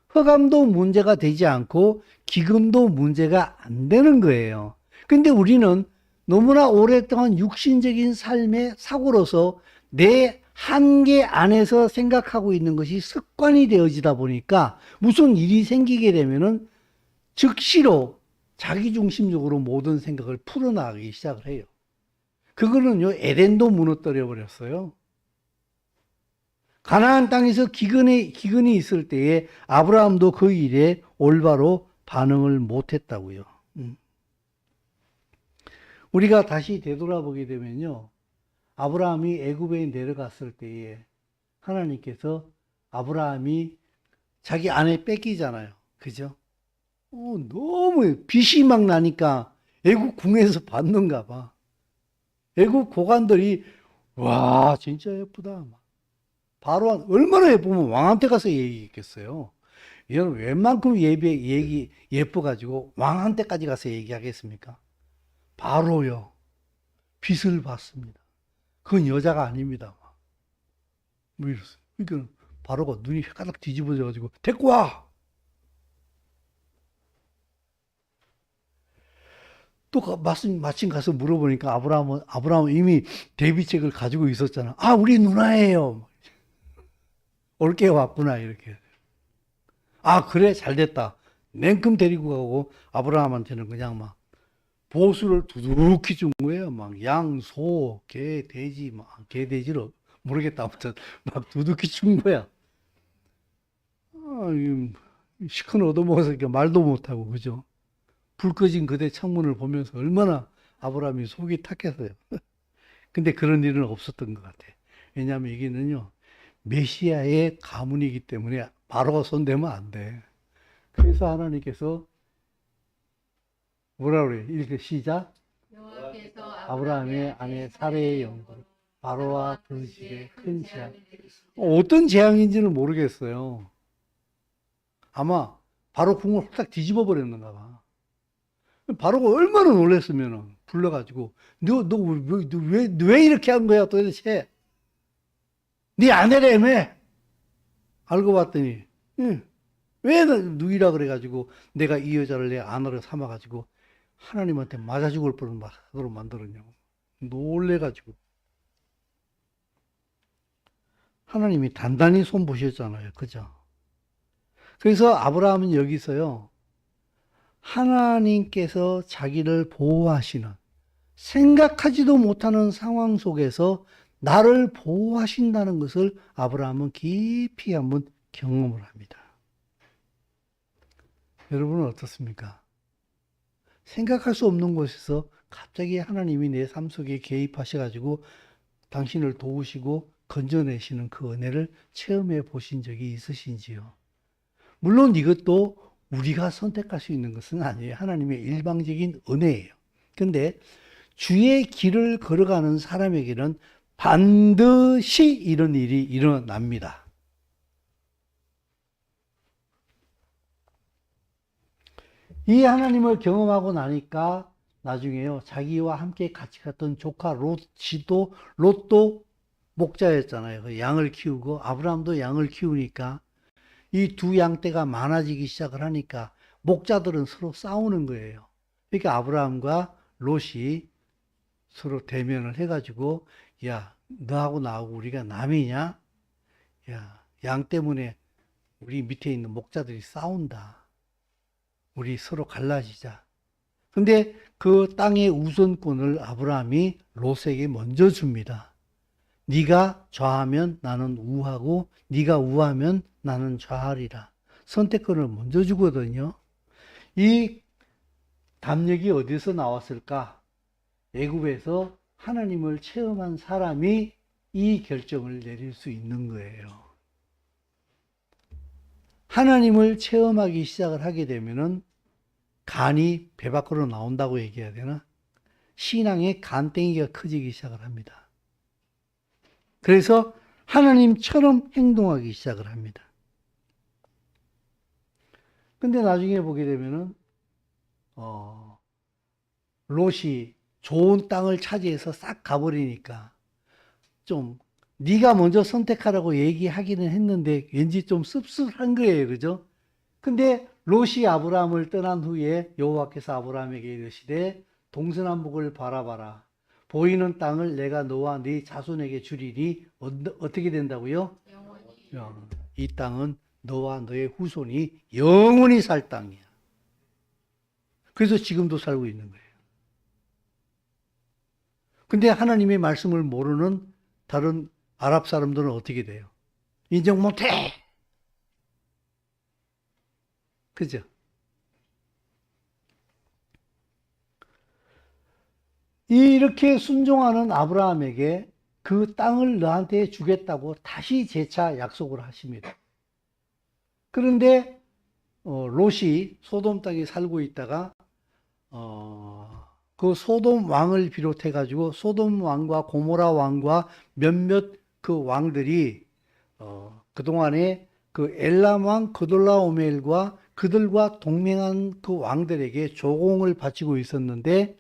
흑암도 문제가 되지 않고 기근도 문제가 안 되는 거예요. 근데 우리는 너무나 오랫동안 육신적인 삶의 사고로서 내 한계 안에서 생각하고 있는 것이 습관이 되어지다 보니까 무슨 일이 생기게 되면은 즉시로 자기중심적으로 모든 생각을 풀어나가기 시작을 해요. 그거는요, 에덴도 무너뜨려 버렸어요. 가나안 땅에서 기근이 있을 때에 아브라함도 그 일에 올바로 반응을 못했다고요. 우리가 다시 되돌아보게 되면요, 아브라함이 애굽에 내려갔을 때에 하나님께서 아브라함이 자기 아내 뺏기잖아요. 그죠? 너무 빛이 막 나니까 애굽 궁에서 받는가 봐. 애굽 고관들이 와 진짜 예쁘다. 바로 얼마나 예쁘면 왕한테 가서 얘기했겠어요. 얘는 웬만큼 예뻐가지고 왕한테까지 가서 얘기하겠습니까? 바로요. 빛을 받습니다. 그건 여자가 아닙니다. 뭐 이랬어요. 그러니까 바로가 눈이 헷가닥 뒤집어져가지고 데리고 와. 또 마침 가서 물어보니까 아브라함은 이미 대비책을 가지고 있었잖아. 아, 우리 누나예요. 올게 왔구나 이렇게. 아, 그래 잘 됐다. 냉큼 데리고 가고 아브라함한테는 그냥 막 보수를 두둑히 준 거예요. 막 양, 소, 개, 돼지, 개, 돼지로 모르겠다. 아무튼 막 두둑히 준 거야. 아, 시큰 얻어먹어서 말도 못하고 그죠? 불 꺼진 그대 창문을 보면서 얼마나 아브라함이 속이 탔겠어요. 근데 그런 일은 없었던 것 같아. 왜냐하면 이게는요, 메시아의 가문이기 때문에 바로가 손대면 안 돼. 그래서 하나님께서 뭐라 그래? 이렇게 시작. 아브라함의 아내 사레의 영광, 바로와 그 집에 큰 재앙. 어떤 재앙인지는 모르겠어요. 아마 바로 궁을 홀딱 뒤집어 버렸는가 봐. 바로가 얼마나 놀랐으면 불러가지고 너 왜 이렇게 한 거야 도대체? 네 아내라며? 알고 봤더니 왜 누이라 그래가지고 내가 이 여자를 내 아내로 삼아가지고 하나님한테 맞아 죽을 뻔하도록 만들었냐고 놀래가지고. 하나님이 단단히 손 보셨잖아요. 그죠? 그래서 아브라함은 여기서요, 하나님께서 자기를 보호하시는, 생각하지도 못하는 상황 속에서 나를 보호하신다는 것을 아브라함은 깊이 한번 경험을 합니다. 여러분은 어떻습니까? 생각할 수 없는 곳에서 갑자기 하나님이 내 삶 속에 개입하셔가지고 당신을 도우시고 건져내시는 그 은혜를 체험해 보신 적이 있으신지요? 물론 이것도 우리가 선택할 수 있는 것은 아니에요. 하나님의 일방적인 은혜예요. 근데 주의 길을 걸어가는 사람에게는 반드시 이런 일이 일어납니다. 이 하나님을 경험하고 나니까 나중에요, 자기와 함께 같이 갔던 조카 롯도 목자였잖아요. 그 양을 키우고 아브라함도 양을 키우니까 이 두 양떼가 많아지기 시작을 하니까 목자들은 서로 싸우는 거예요. 그러니까 아브라함과 롯이 서로 대면을 해가지고, 야, 너하고 나하고 우리가 남이냐? 야, 양 때문에 우리 밑에 있는 목자들이 싸운다. 우리 서로 갈라지자. 근데 그 땅의 우선권을 아브라함이 롯에게 먼저 줍니다. 네가 좌하면 나는 우하고 네가 우하면 나는 좌하리라. 선택권을 먼저 주거든요. 이 담력이 어디서 나왔을까? 애굽에서 하나님을 체험한 사람이 이 결정을 내릴 수 있는 거예요. 하나님을 체험하기 시작을 하게 되면은 간이 배 밖으로 나온다고 얘기해야 되나? 신앙의 간땡이가 커지기 시작을 합니다. 그래서 하나님처럼 행동하기 시작을 합니다. 근데 나중에 보게 되면은, 롯이 좋은 땅을 차지해서 싹 가버리니까 좀 네가 먼저 선택하라고 얘기하기는 했는데 왠지 좀 씁쓸한 거예요. 그죠? 근데 롯이 아브라함을 떠난 후에 여호와께서 아브라함에게 이르시되 동서남북을 바라봐라. 보이는 땅을 내가 너와 네 자손에게 주리니 어떻게 된다고요? 이 땅은 너와 너의 후손이 영원히 살 땅이야. 그래서 지금도 살고 있는 거예요. 근데 하나님의 말씀을 모르는 다른 아랍 사람들은 어떻게 돼요? 인정 못해! 그죠? 이렇게 순종하는 아브라함에게 그 땅을 너한테 주겠다고 다시 재차 약속을 하십니다. 그런데 롯이 소돔 땅에 살고 있다가 그 소돔 왕을 비롯해 가지고 소돔 왕과 고모라 왕과 몇몇 그 왕들이 그동안에 그 엘람 왕 그돌라오멜과 그들과 동맹한 그 왕들에게 조공을 바치고 있었는데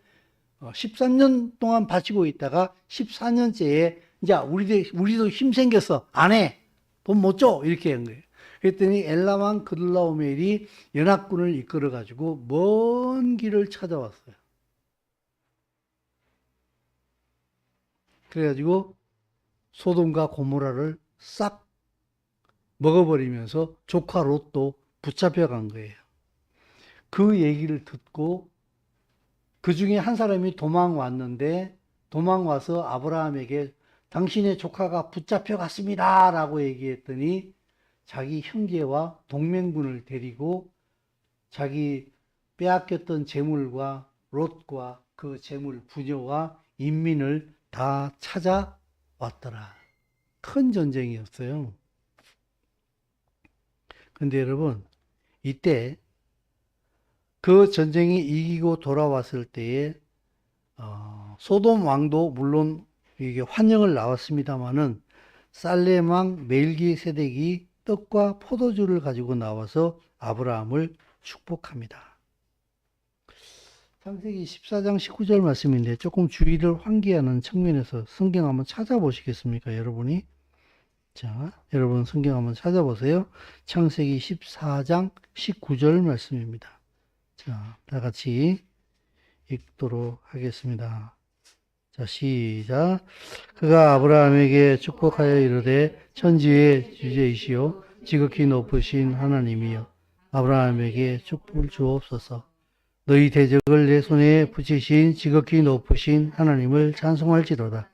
13년 동안 바치고 있다가 14년째에 이제 우리도 힘 생겼어. 안 해. 돈 못 줘. 이렇게 한 거예요. 그랬더니 엘람 왕 그돌라오멜이 연합군을 이끌어 가지고 먼 길을 찾아왔어요. 그래가지고 소돔과 고모라를 싹 먹어버리면서 조카 롯도 붙잡혀간 거예요. 그 얘기를 듣고 그 중에 한 사람이 도망왔는데 도망와서 아브라함에게 당신의 조카가 붙잡혀갔습니다 라고 얘기했더니 자기 형제와 동맹군을 데리고 자기 빼앗겼던 재물과 롯과 그 재물 부녀와 인민을 다 찾아왔더라. 큰 전쟁이었어요. 근데 여러분, 이때 그 전쟁이 이기고 돌아왔을 때에 소돔 왕도 물론 이게 환영을 나왔습니다마는 살렘 왕 멜기세덱이 떡과 포도주를 가지고 나와서 아브라함을 축복합니다. 창세기 14장 19절 말씀인데 조금 주의를 환기하는 측면에서 성경 한번 찾아보시겠습니까, 여러분이? 자, 여러분 성경 한번 찾아보세요. 창세기 14장 19절 말씀입니다. 자, 다 같이 읽도록 하겠습니다. 자, 시작. 그가 아브라함에게 축복하여 이르되 천지의 주제이시오 지극히 높으신 하나님이여 아브라함에게 축복을 주옵소서. 너희 대적을 내 손에 붙이신 지극히 높으신 하나님을 찬송할지로다.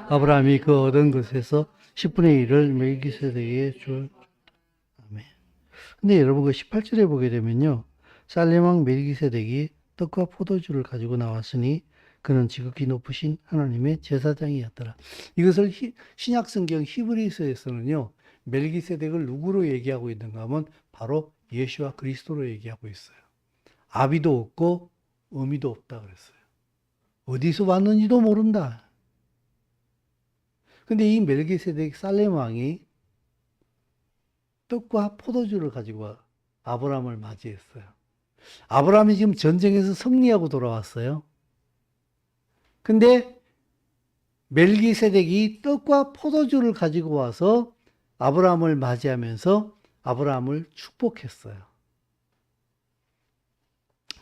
아브라함이 그 얻은 것에서 10분의 1을 멜기세덱에게 주었다. 아멘. 근데 여러분 그 18절에 보게 되면요. 살렘 왕 멜기세덱이 떡과 포도주를 가지고 나왔으니 그는 지극히 높으신 하나님의 제사장이었더라. 이것을 신약성경 히브리서에서는요, 멜기세덱을 누구로 얘기하고 있는가 하면 바로 예수와 그리스도로 얘기하고 있어요. 아비도 없고 어미도 없다 그랬어요. 어디서 왔는지도 모른다. 근데 이 멜기세덱 살렘 왕이 떡과 포도주를 가지고 아브라함을 맞이했어요. 아브라함이 지금 전쟁에서 승리하고 돌아왔어요. 근데 멜기세덱이 떡과 포도주를 가지고 와서 아브라함을 맞이하면서 아브라함을 축복했어요.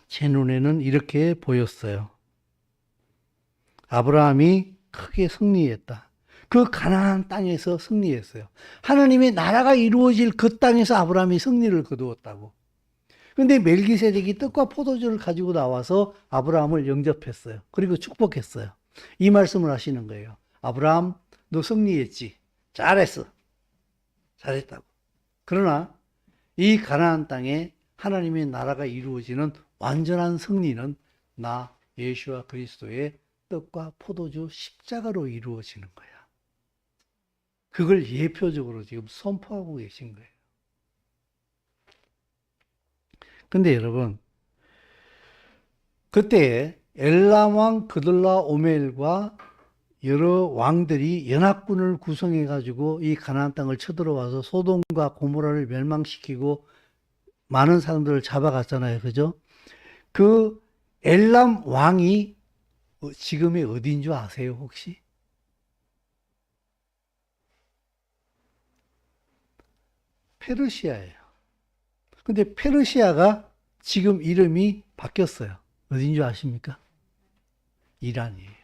제 눈에는 이렇게 보였어요. 아브라함이 크게 승리했다. 그 가나안 땅에서 승리했어요. 하나님의 나라가 이루어질 그 땅에서 아브라함이 승리를 거두었다고. 그런데 멜기세덱이 떡과 포도주를 가지고 나와서 아브라함을 영접했어요. 그리고 축복했어요. 이 말씀을 하시는 거예요. 아브라함, 너 승리했지. 잘했어. 잘했다고. 그러나 이 가나안 땅에 하나님의 나라가 이루어지는 완전한 승리는 나 예수와 그리스도의 떡과 포도주 십자가로 이루어지는 거야. 그걸 예표적으로 지금 선포하고 계신 거예요. 근데 여러분, 그때 엘람 왕 그돌라오멜과 여러 왕들이 연합군을 구성해 가지고 이 가나안 땅을 쳐들어와서 소돔과 고모라를 멸망시키고 많은 사람들을 잡아갔잖아요. 그죠? 그 엘람 왕이 지금이 어디인 줄 아세요, 혹시? 페르시아예요. 근데 페르시아가 지금 이름이 바뀌었어요. 어딘 줄 아십니까? 이란이에요.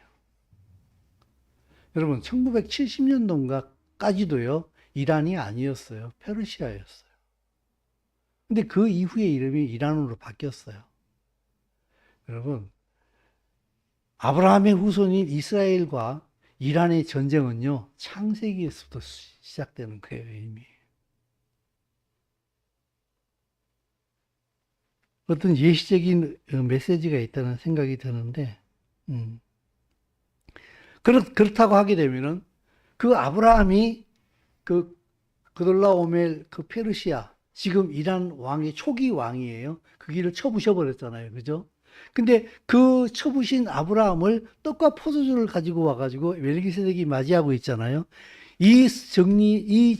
여러분, 1970년도까지도요, 이란이 아니었어요. 페르시아였어요. 근데 그 이후에 이름이 이란으로 바뀌었어요. 여러분, 아브라함의 후손인 이스라엘과 이란의 전쟁은요, 창세기에서부터 시작되는 거예요, 이미. 어떤 예시적인 메시지가 있다는 생각이 드는데, 그렇다고 하게 되면은, 그 아브라함이 그돌라오멜 그 페르시아, 지금 이란 왕의 초기 왕이에요. 그 길을 쳐부셔버렸잖아요. 그죠? 근데 그 쳐부신 아브라함을 떡과 포도주를 가지고 와가지고 멜기세덱이 맞이하고 있잖아요. 이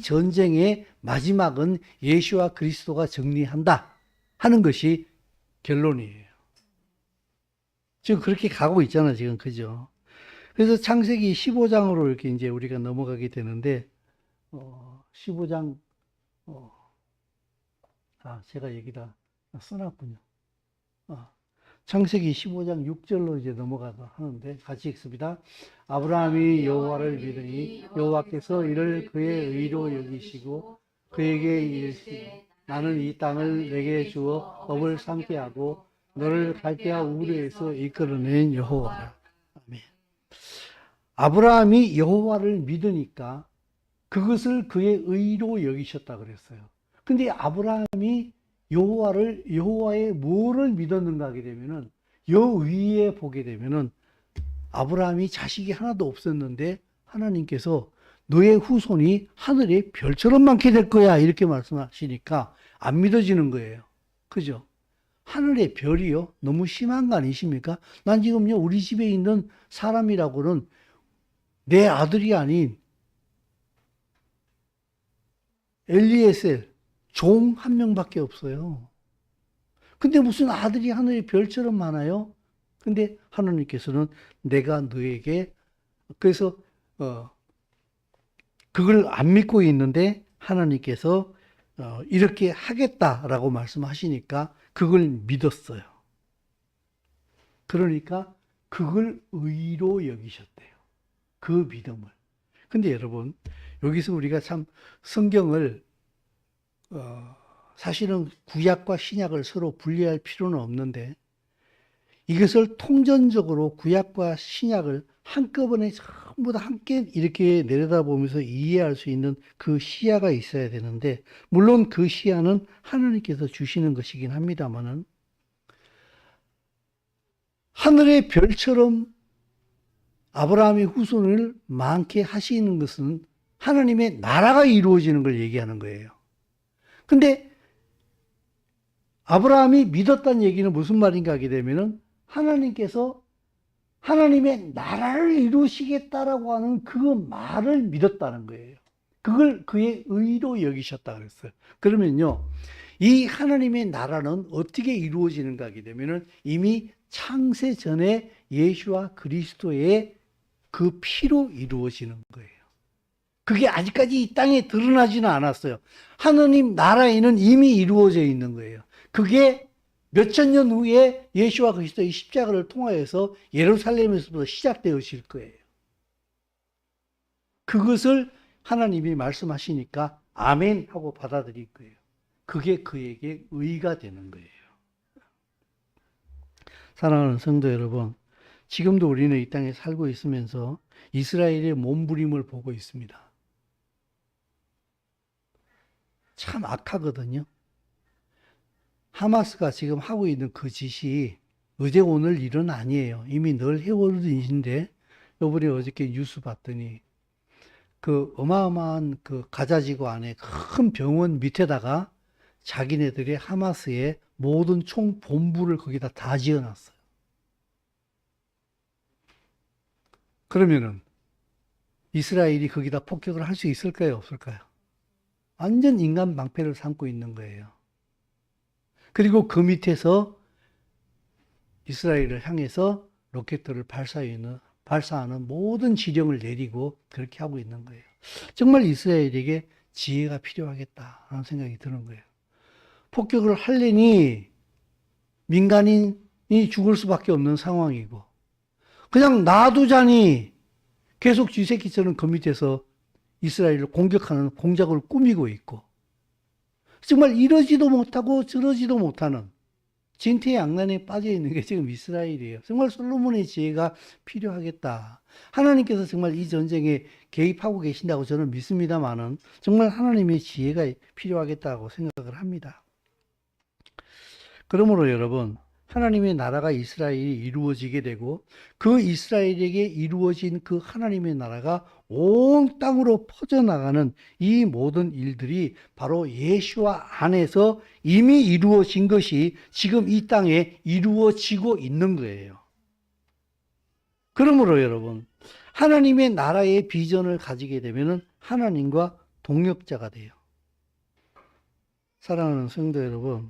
전쟁의 마지막은 예수와 그리스도가 정리한다 하는 것이 결론이에요. 지금 그렇게 가고 있잖아요, 지금. 그죠? 그래서 창세기 15장으로 이렇게 이제 우리가 넘어가게 되는데, 15장, 제가 여기다 써놨군요. 창세기 15장 6절로 이제 넘어가서 하는데, 같이 읽습니다. 아브라함이 여호와를 믿으니 여호와께서 이를 그의 의로 여기시고 그에게 이르시되 나는 이 땅을 내게 주어 법을 삼게 하고 너를 갈대아 우르에서 이끌어낸 여호와라. 아멘. 아브라함이 여호와를 믿으니까 그것을 그의 의로 여기셨다 그랬어요. 근데 아브라함이 여호와의 뭐를 믿었는가 하게 되면은 여위에 보게 되면은 아브라함이 자식이 하나도 없었는데 하나님께서 너의 후손이 하늘의 별처럼 많게 될 거야 이렇게 말씀하시니까 안 믿어지는 거예요. 그죠? 하늘의 별이요? 너무 심한 거 아니십니까? 난 지금요 우리 집에 있는 사람이라고는 내 아들이 아닌 엘리에셀 종 한 명밖에 없어요. 근데 무슨 아들이 하늘의 별처럼 많아요? 근데 하나님께서는 내가 너에게 그래서 그걸 안 믿고 있는데 하나님께서 이렇게 하겠다라고 말씀하시니까 그걸 믿었어요. 그러니까 그걸 의로 여기셨대요. 그 믿음을. 근데 여러분 여기서 우리가 참 성경을 사실은 구약과 신약을 서로 분리할 필요는 없는데 이것을 통전적으로 구약과 신약을 한꺼번에 전부 다 함께 이렇게 내려다보면서 이해할 수 있는 그 시야가 있어야 되는데 물론 그 시야는 하나님께서 주시는 것이긴 합니다만은 하늘의 별처럼 아브라함의 후손을 많게 하시는 것은 하나님의 나라가 이루어지는 걸 얘기하는 거예요. 근데 아브라함이 믿었다는 얘기는 무슨 말인가 하게 되면은 하나님께서 하나님의 나라를 이루시겠다라고 하는 그 말을 믿었다는 거예요. 그걸 그의 의로 여기셨다 그랬어요. 그러면요, 이 하나님의 나라는 어떻게 이루어지는가 하게 되면은 이미 창세 전에 예수와 그리스도의 그 피로 이루어지는 거예요. 그게 아직까지 이 땅에 드러나지는 않았어요. 하느님 나라에는 이미 이루어져 있는 거예요. 그게 몇천 년 후에 예수와 그리스도의 십자가를 통하여서 예루살렘에서부터 시작되어질 거예요. 그것을 하나님이 말씀하시니까 아멘 하고 받아들일 거예요. 그게 그에게 의가 되는 거예요. 사랑하는 성도 여러분, 지금도 우리는 이 땅에 살고 있으면서 이스라엘의 몸부림을 보고 있습니다. 참 악하거든요. 하마스가 지금 하고 있는 그 짓이 어제 오늘 일은 아니에요. 이미 늘 해오던 일인데, 요번에 어저께 뉴스 봤더니 그 어마어마한 그 가자지구 안에 큰 병원 밑에다가 자기네들의 하마스의 모든 총 본부를 거기다 다 지어놨어요. 그러면은 이스라엘이 거기다 폭격을 할 수 있을까요? 없을까요? 완전 인간 방패를 삼고 있는 거예요. 그리고 그 밑에서 이스라엘을 향해서 로켓들을 발사하는 모든 지령을 내리고 그렇게 하고 있는 거예요. 정말 이스라엘에게 지혜가 필요하겠다라는 생각이 드는 거예요. 폭격을 하려니 민간인이 죽을 수밖에 없는 상황이고, 그냥 놔두자니 계속 쥐새끼처럼 그 밑에서 이스라엘을 공격하는 공작을 꾸미고 있고, 정말 이러지도 못하고 저러지도 못하는 진퇴양난에 빠져 있는 게 지금 이스라엘이에요. 정말 솔로몬의 지혜가 필요하겠다. 하나님께서 정말 이 전쟁에 개입하고 계신다고 저는 믿습니다만은 정말 하나님의 지혜가 필요하겠다고 생각을 합니다. 그러므로 여러분, 하나님의 나라가 이스라엘이 이루어지게 되고 그 이스라엘에게 이루어진 그 하나님의 나라가 온 땅으로 퍼져나가는 이 모든 일들이 바로 예수와 안에서 이미 이루어진 것이 지금 이 땅에 이루어지고 있는 거예요. 그러므로 여러분, 하나님의 나라의 비전을 가지게 되면 하나님과 동역자가 돼요. 사랑하는 성도 여러분,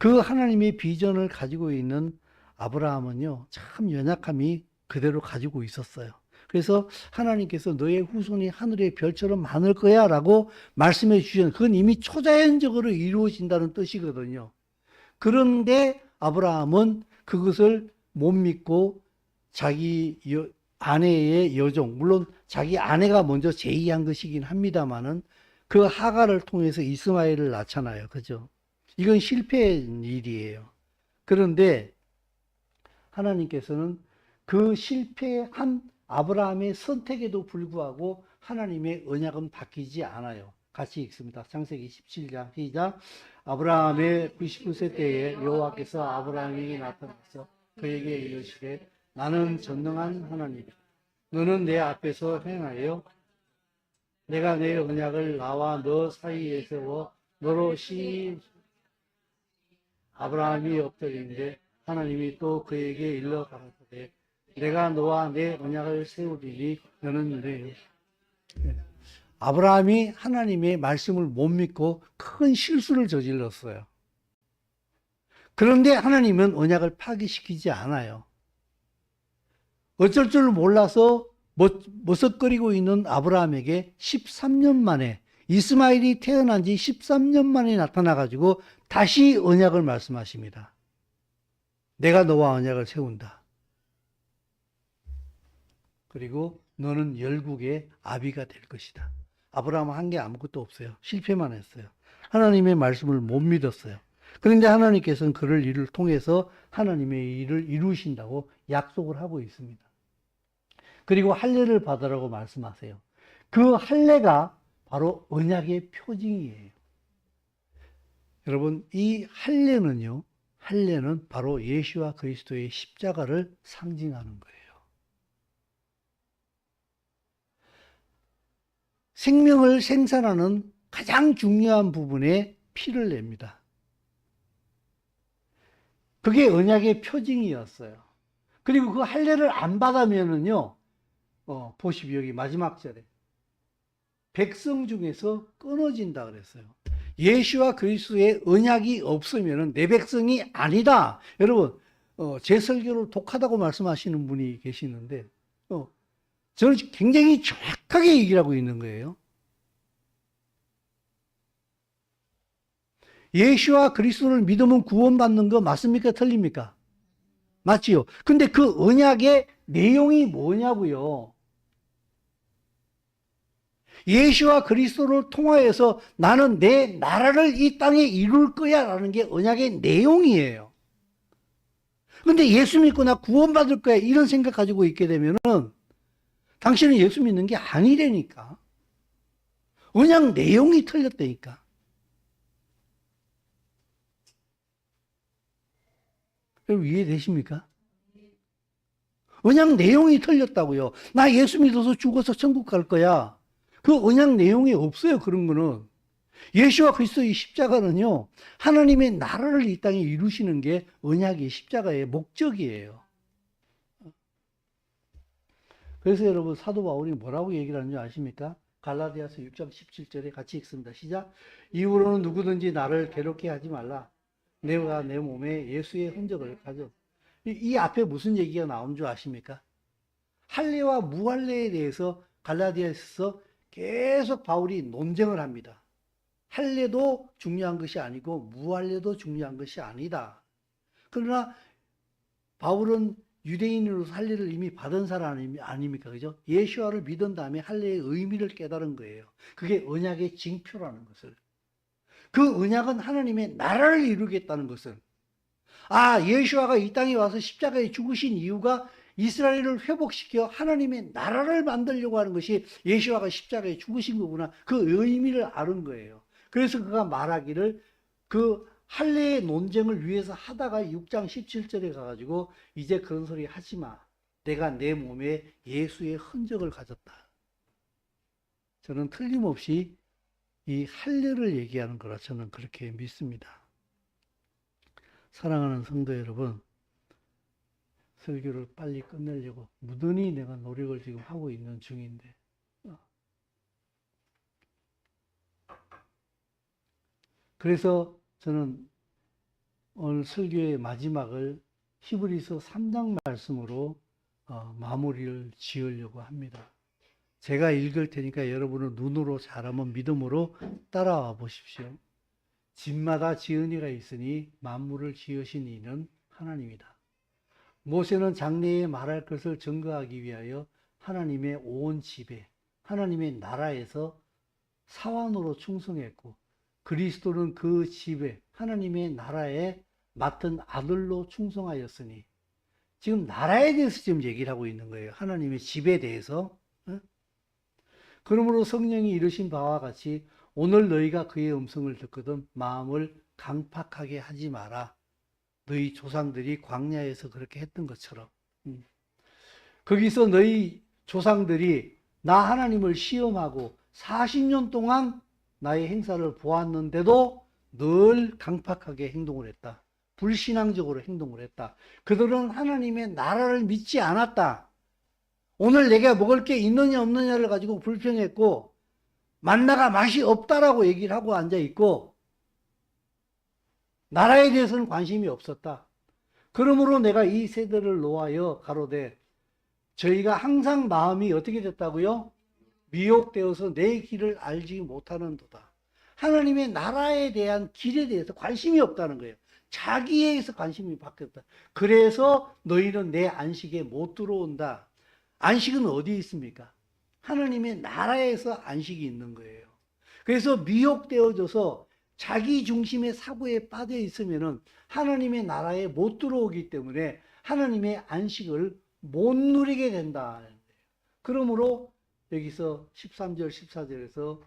그 하나님의 비전을 가지고 있는 아브라함은요, 참 연약함이 그대로 가지고 있었어요. 그래서 하나님께서 너의 후손이 하늘의 별처럼 많을 거야 라고 말씀해 주셨는데, 그건 이미 초자연적으로 이루어진다는 뜻이거든요. 그런데 아브라함은 그것을 못 믿고 자기 아내의 여종, 물론 자기 아내가 먼저 제의한 것이긴 합니다만은 그 하갈을 통해서 이스마엘을 낳잖아요. 그죠? 이건 실패한 일이에요. 그런데 하나님께서는 그 실패한 아브라함의 선택에도 불구하고 하나님의 언약은 바뀌지 않아요. 같이 읽습니다. 창세기 17장 시작. 아브라함의 99세 때에 여호와께서 아브라함에게 나타나서 그에게 이르시되 나는 전능한 하나님이다. 너는 내 앞에서 행하여 내가 내 언약을 나와 너 사이에 세워 너로 아브라함이 엎드리는데 하나님이 또 그에게 일러 가라사대 내가 너와 내 언약을 세우리니 너는 내 아브라함이 하나님의 말씀을 못 믿고 큰 실수를 저질렀어요. 그런데 하나님은 언약을 파기시키지 않아요. 어쩔 줄 몰라서 머쓱거리고 있는 아브라함에게 13년 만에 이스마엘이 태어난 지 13년 만에 나타나가지고 다시 언약을 말씀하십니다. 내가 너와 언약을 세운다. 그리고 너는 열국의 아비가 될 것이다. 아브라함은 한 게 아무것도 없어요. 실패만 했어요. 하나님의 말씀을 못 믿었어요. 그런데 하나님께서는 그를 이를 통해서 하나님의 일을 이루신다고 약속을 하고 있습니다. 그리고 할례를 받으라고 말씀하세요. 그 할례가 바로 언약의 표징이에요. 여러분, 이 할례는요, 할례는 바로 예수와 그리스도의 십자가를 상징하는 거예요. 생명을 생산하는 가장 중요한 부분에 피를 냅니다. 그게 언약의 표징이었어요. 그리고 그 할례를 안 받으면은요, 보십시오. 여기 마지막 절에. 백성 중에서 끊어진다 그랬어요. 예수와 그리스도의 언약이 없으면은 내 백성이 아니다. 여러분, 제 설교를 독하다고 말씀하시는 분이 계시는데, 저는 굉장히 정확하게 얘기를 하고 있는 거예요. 예수와 그리스도를 믿으면 구원받는 거 맞습니까? 틀립니까? 맞지요? 근데 그 언약의 내용이 뭐냐고요? 예수와 그리스도를 통하여서 나는 내 나라를 이 땅에 이룰 거야 라는 게 언약의 내용이에요. 근데 예수 믿고 나 구원받을 거야 이런 생각 가지고 있게 되면은 당신은 예수 믿는 게 아니라니까. 언약 내용이 틀렸다니까. 여러분 이해되십니까? 언약 내용이 틀렸다고요. 나 예수 믿어서 죽어서 천국 갈 거야. 그 언약 내용이 없어요. 그런 거는. 예수와 그리스도의 십자가는요. 하나님의 나라를 이 땅에 이루시는 게 언약의 십자가의 목적이에요. 그래서 여러분 사도 바울이 뭐라고 얘기를 하는지 아십니까? 갈라디아서 6장 17절에 같이 읽습니다. 시작. 이후로는 누구든지 나를 괴롭게 하지 말라. 내가 내 몸에 예수의 흔적을 가져. 이 앞에 무슨 얘기가 나온 줄 아십니까? 할례와 무할례에 대해서 갈라디아에서 계속 바울이 논쟁을 합니다. 할례도 중요한 것이 아니고 무할례도 중요한 것이 아니다. 그러나 바울은 유대인으로서 할례를 이미 받은 사람 아닙니까? 그죠? 예수와를 믿은 다음에 할례의 의미를 깨달은 거예요. 그게 언약의 징표라는 것을. 그 언약은 하나님의 나라를 이루겠다는 것을. 예수와가 이 땅에 와서 십자가에 죽으신 이유가 이스라엘을 회복시켜 하나님의 나라를 만들려고 하는 것이 예수와가 십자가에 죽으신 거구나. 그 의미를 아는 거예요. 그래서 그가 말하기를 그 할례의 논쟁을 위해서 하다가 6장 17절에 가가지고 이제 그런 소리 하지 마. 내가 내 몸에 예수의 흔적을 가졌다. 저는 틀림없이 이 할례를 얘기하는 거라 저는 그렇게 믿습니다. 사랑하는 성도 여러분, 설교를 빨리 끝내려고 무던히 내가 노력을 지금 하고 있는 중인데 그래서 저는 오늘 설교의 마지막을 히브리서 3장 말씀으로 마무리를 지으려고 합니다. 제가 읽을 테니까 여러분은 눈으로 잘하면 믿음으로 따라와 보십시오. 집마다 지은 이가 있으니 만물을 지으신 이는 하나님이다. 모세는 장래에 말할 것을 증거하기 위하여 하나님의 온 집에 하나님의 나라에서 사환으로 충성했고 그리스도는 그 집에 하나님의 나라에 맡은 아들로 충성하였으니 지금 나라에 대해서 지금 얘기를 하고 있는 거예요. 하나님의 집에 대해서. 그러므로 성령이 이르신 바와 같이 오늘 너희가 그의 음성을 듣거든 마음을 강팍하게 하지 마라. 너희 조상들이 광야에서 그렇게 했던 것처럼. 거기서 너희 조상들이 나 하나님을 시험하고 40년 동안 나의 행사를 보았는데도 늘 강팍하게 행동을 했다. 불신앙적으로 행동을 했다. 그들은 하나님의 나라를 믿지 않았다. 오늘 내가 먹을 게 있느냐 없느냐를 가지고 불평했고 만나가 맛이 없다라고 얘기를 하고 앉아있고 나라에 대해서는 관심이 없었다. 그러므로 내가 이 세대를 놓아여 가로되 저희가 항상 마음이 어떻게 됐다고요? 미혹되어서 내 길을 알지 못하는도다. 하나님의 나라에 대한 길에 대해서 관심이 없다는 거예요. 자기에게서 관심이 바뀌었다. 그래서 너희는 내 안식에 못 들어온다. 안식은 어디에 있습니까? 하나님의 나라에서 안식이 있는 거예요. 그래서 미혹되어져서 자기 중심의 사고에 빠져 있으면은 하나님의 나라에 못 들어오기 때문에 하나님의 안식을 못 누리게 된다. 그러므로 여기서 13절, 14절에서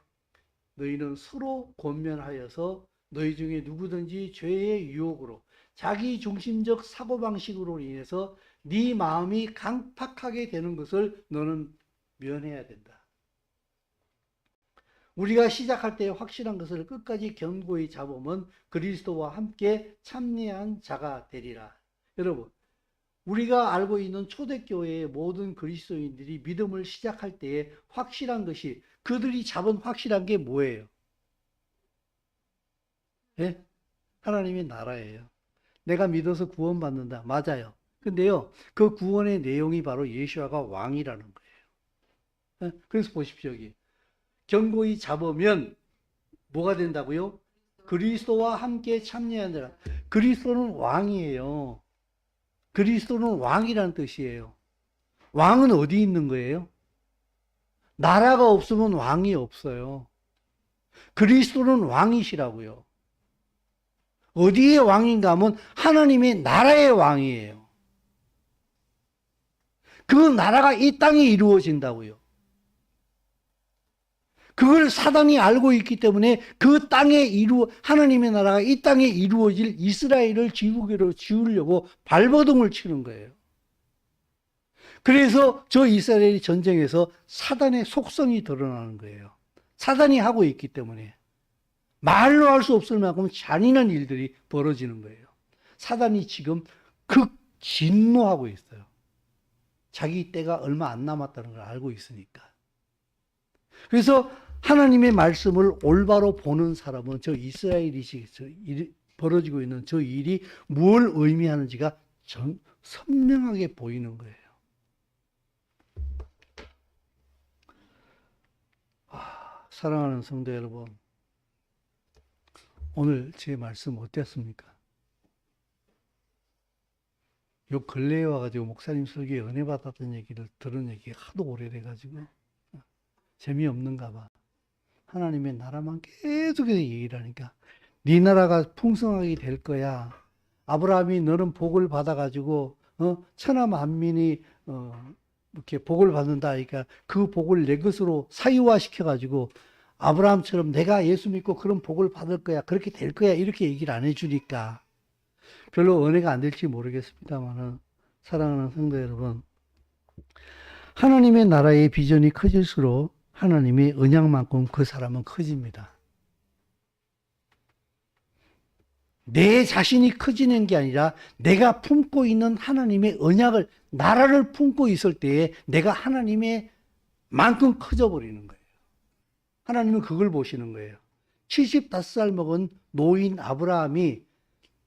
너희는 서로 권면하여서 너희 중에 누구든지 죄의 유혹으로 자기 중심적 사고방식으로 인해서 네 마음이 강팍하게 되는 것을 너는 면해야 된다. 우리가 시작할 때 확실한 것을 끝까지 견고히 잡으면 그리스도와 함께 참여한 자가 되리라. 여러분, 우리가 알고 있는 초대교회의 모든 그리스도인들이 믿음을 시작할 때에 확실한 것이, 그들이 잡은 확실한 게 뭐예요? 예? 하나님의 나라예요. 내가 믿어서 구원받는다. 맞아요. 근데요, 그 구원의 내용이 바로 예수아가 왕이라는 거예요. 예? 그래서 보십시오, 여기. 견고히 잡으면 뭐가 된다고요? 그리스도와 함께 참여한 자라. 그리스도는 왕이에요. 그리스도는 왕이라는 뜻이에요. 왕은 어디 있는 거예요? 나라가 없으면 왕이 없어요. 그리스도는 왕이시라고요. 어디의 왕인가 하면 하나님의 나라의 왕이에요. 그 나라가 이 땅에 이루어진다고요. 그걸 사단이 알고 있기 때문에 그 땅에 하나님의 나라가 이 땅에 이루어질 이스라엘을 지우려고 발버둥을 치는 거예요. 그래서 저 이스라엘이 전쟁에서 사단의 속성이 드러나는 거예요. 사단이 하고 있기 때문에. 말로 할 수 없을 만큼 잔인한 일들이 벌어지는 거예요. 사단이 지금 극진노하고 있어요. 자기 때가 얼마 안 남았다는 걸 알고 있으니까. 그래서 하나님의 말씀을 올바로 보는 사람은 저 이스라엘이 벌어지고 있는 저 일이 뭘 의미하는지가 선명하게 보이는 거예요. 사랑하는 성도 여러분, 오늘 제 말씀 어땠습니까? 요 근래에 와가지고 목사님 설교에 은혜 받았던 얘기를 들은 얘기가 하도 오래돼가지고 재미없는가 봐. 하나님의 나라만 계속해서 얘기를 하니까 네 나라가 풍성하게 될 거야. 아브라함이 너는 복을 받아가지고 천하 만민이 이렇게 복을 받는다 하니까 그 복을 내 것으로 사유화 시켜가지고 아브라함처럼 내가 예수 믿고 그런 복을 받을 거야. 그렇게 될 거야. 이렇게 얘기를 안 해주니까 별로 은혜가 안 될지 모르겠습니다만은, 사랑하는 성도 여러분, 하나님의 나라의 비전이 커질수록 하나님의 언약만큼 그 사람은 커집니다. 내 자신이 커지는 게 아니라 내가 품고 있는 하나님의 언약을, 나라를 품고 있을 때에 내가 하나님의 만큼 커져 버리는 거예요. 하나님은 그걸 보시는 거예요. 75살 먹은 노인 아브라함이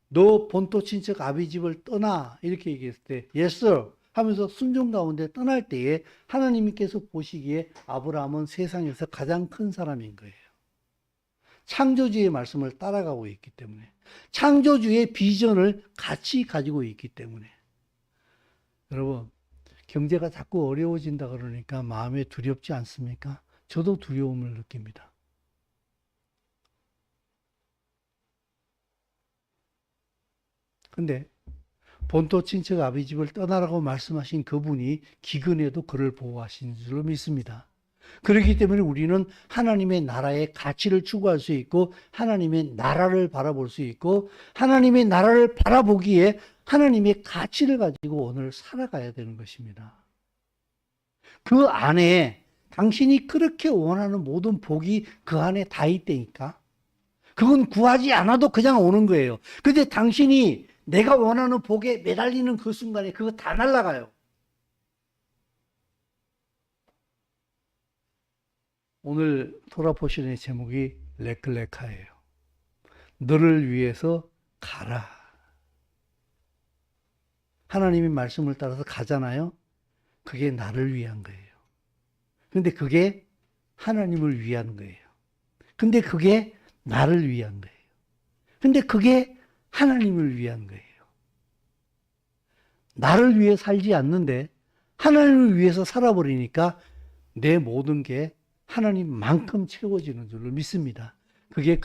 너 본토 친척 아비 집을 떠나 이렇게 얘기했을 때 yes sir 하면서 순종 가운데 떠날 때에 하나님께서 보시기에 아브라함은 세상에서 가장 큰 사람인 거예요. 창조주의 말씀을 따라가고 있기 때문에, 창조주의 비전을 같이 가지고 있기 때문에. 여러분, 경제가 자꾸 어려워진다 그러니까 마음에 두렵지 않습니까? 저도 두려움을 느낍니다. 근데 본토 친척 아비 집을 떠나라고 말씀하신 그분이 기근에도 그를 보호하신 줄로 믿습니다. 그렇기 때문에 우리는 하나님의 나라의 가치를 추구할 수 있고 하나님의 나라를 바라볼 수 있고, 하나님의 나라를 바라보기에 하나님의 가치를 가지고 오늘 살아가야 되는 것입니다. 그 안에 당신이 그렇게 원하는 모든 복이 그 안에 다 있다니까. 그건 구하지 않아도 그냥 오는 거예요. 근데 당신이 내가 원하는 복에 매달리는 그 순간에 그거 다 날아가요. 오늘 토라포션의 제목이 레클레카예요. 너를 위해서 가라. 하나님의 말씀을 따라서 가잖아요. 그게 나를 위한 거예요. 근데 그게 하나님을 위한 거예요. 근데 그게 나를 위한 거예요. 근데 그게 하나님을 위한 거예요. 나를 위해 살지 않는데 하나님을 위해서 살아버리니까 내 모든 게 하나님만큼 채워지는 줄로 믿습니다. 그게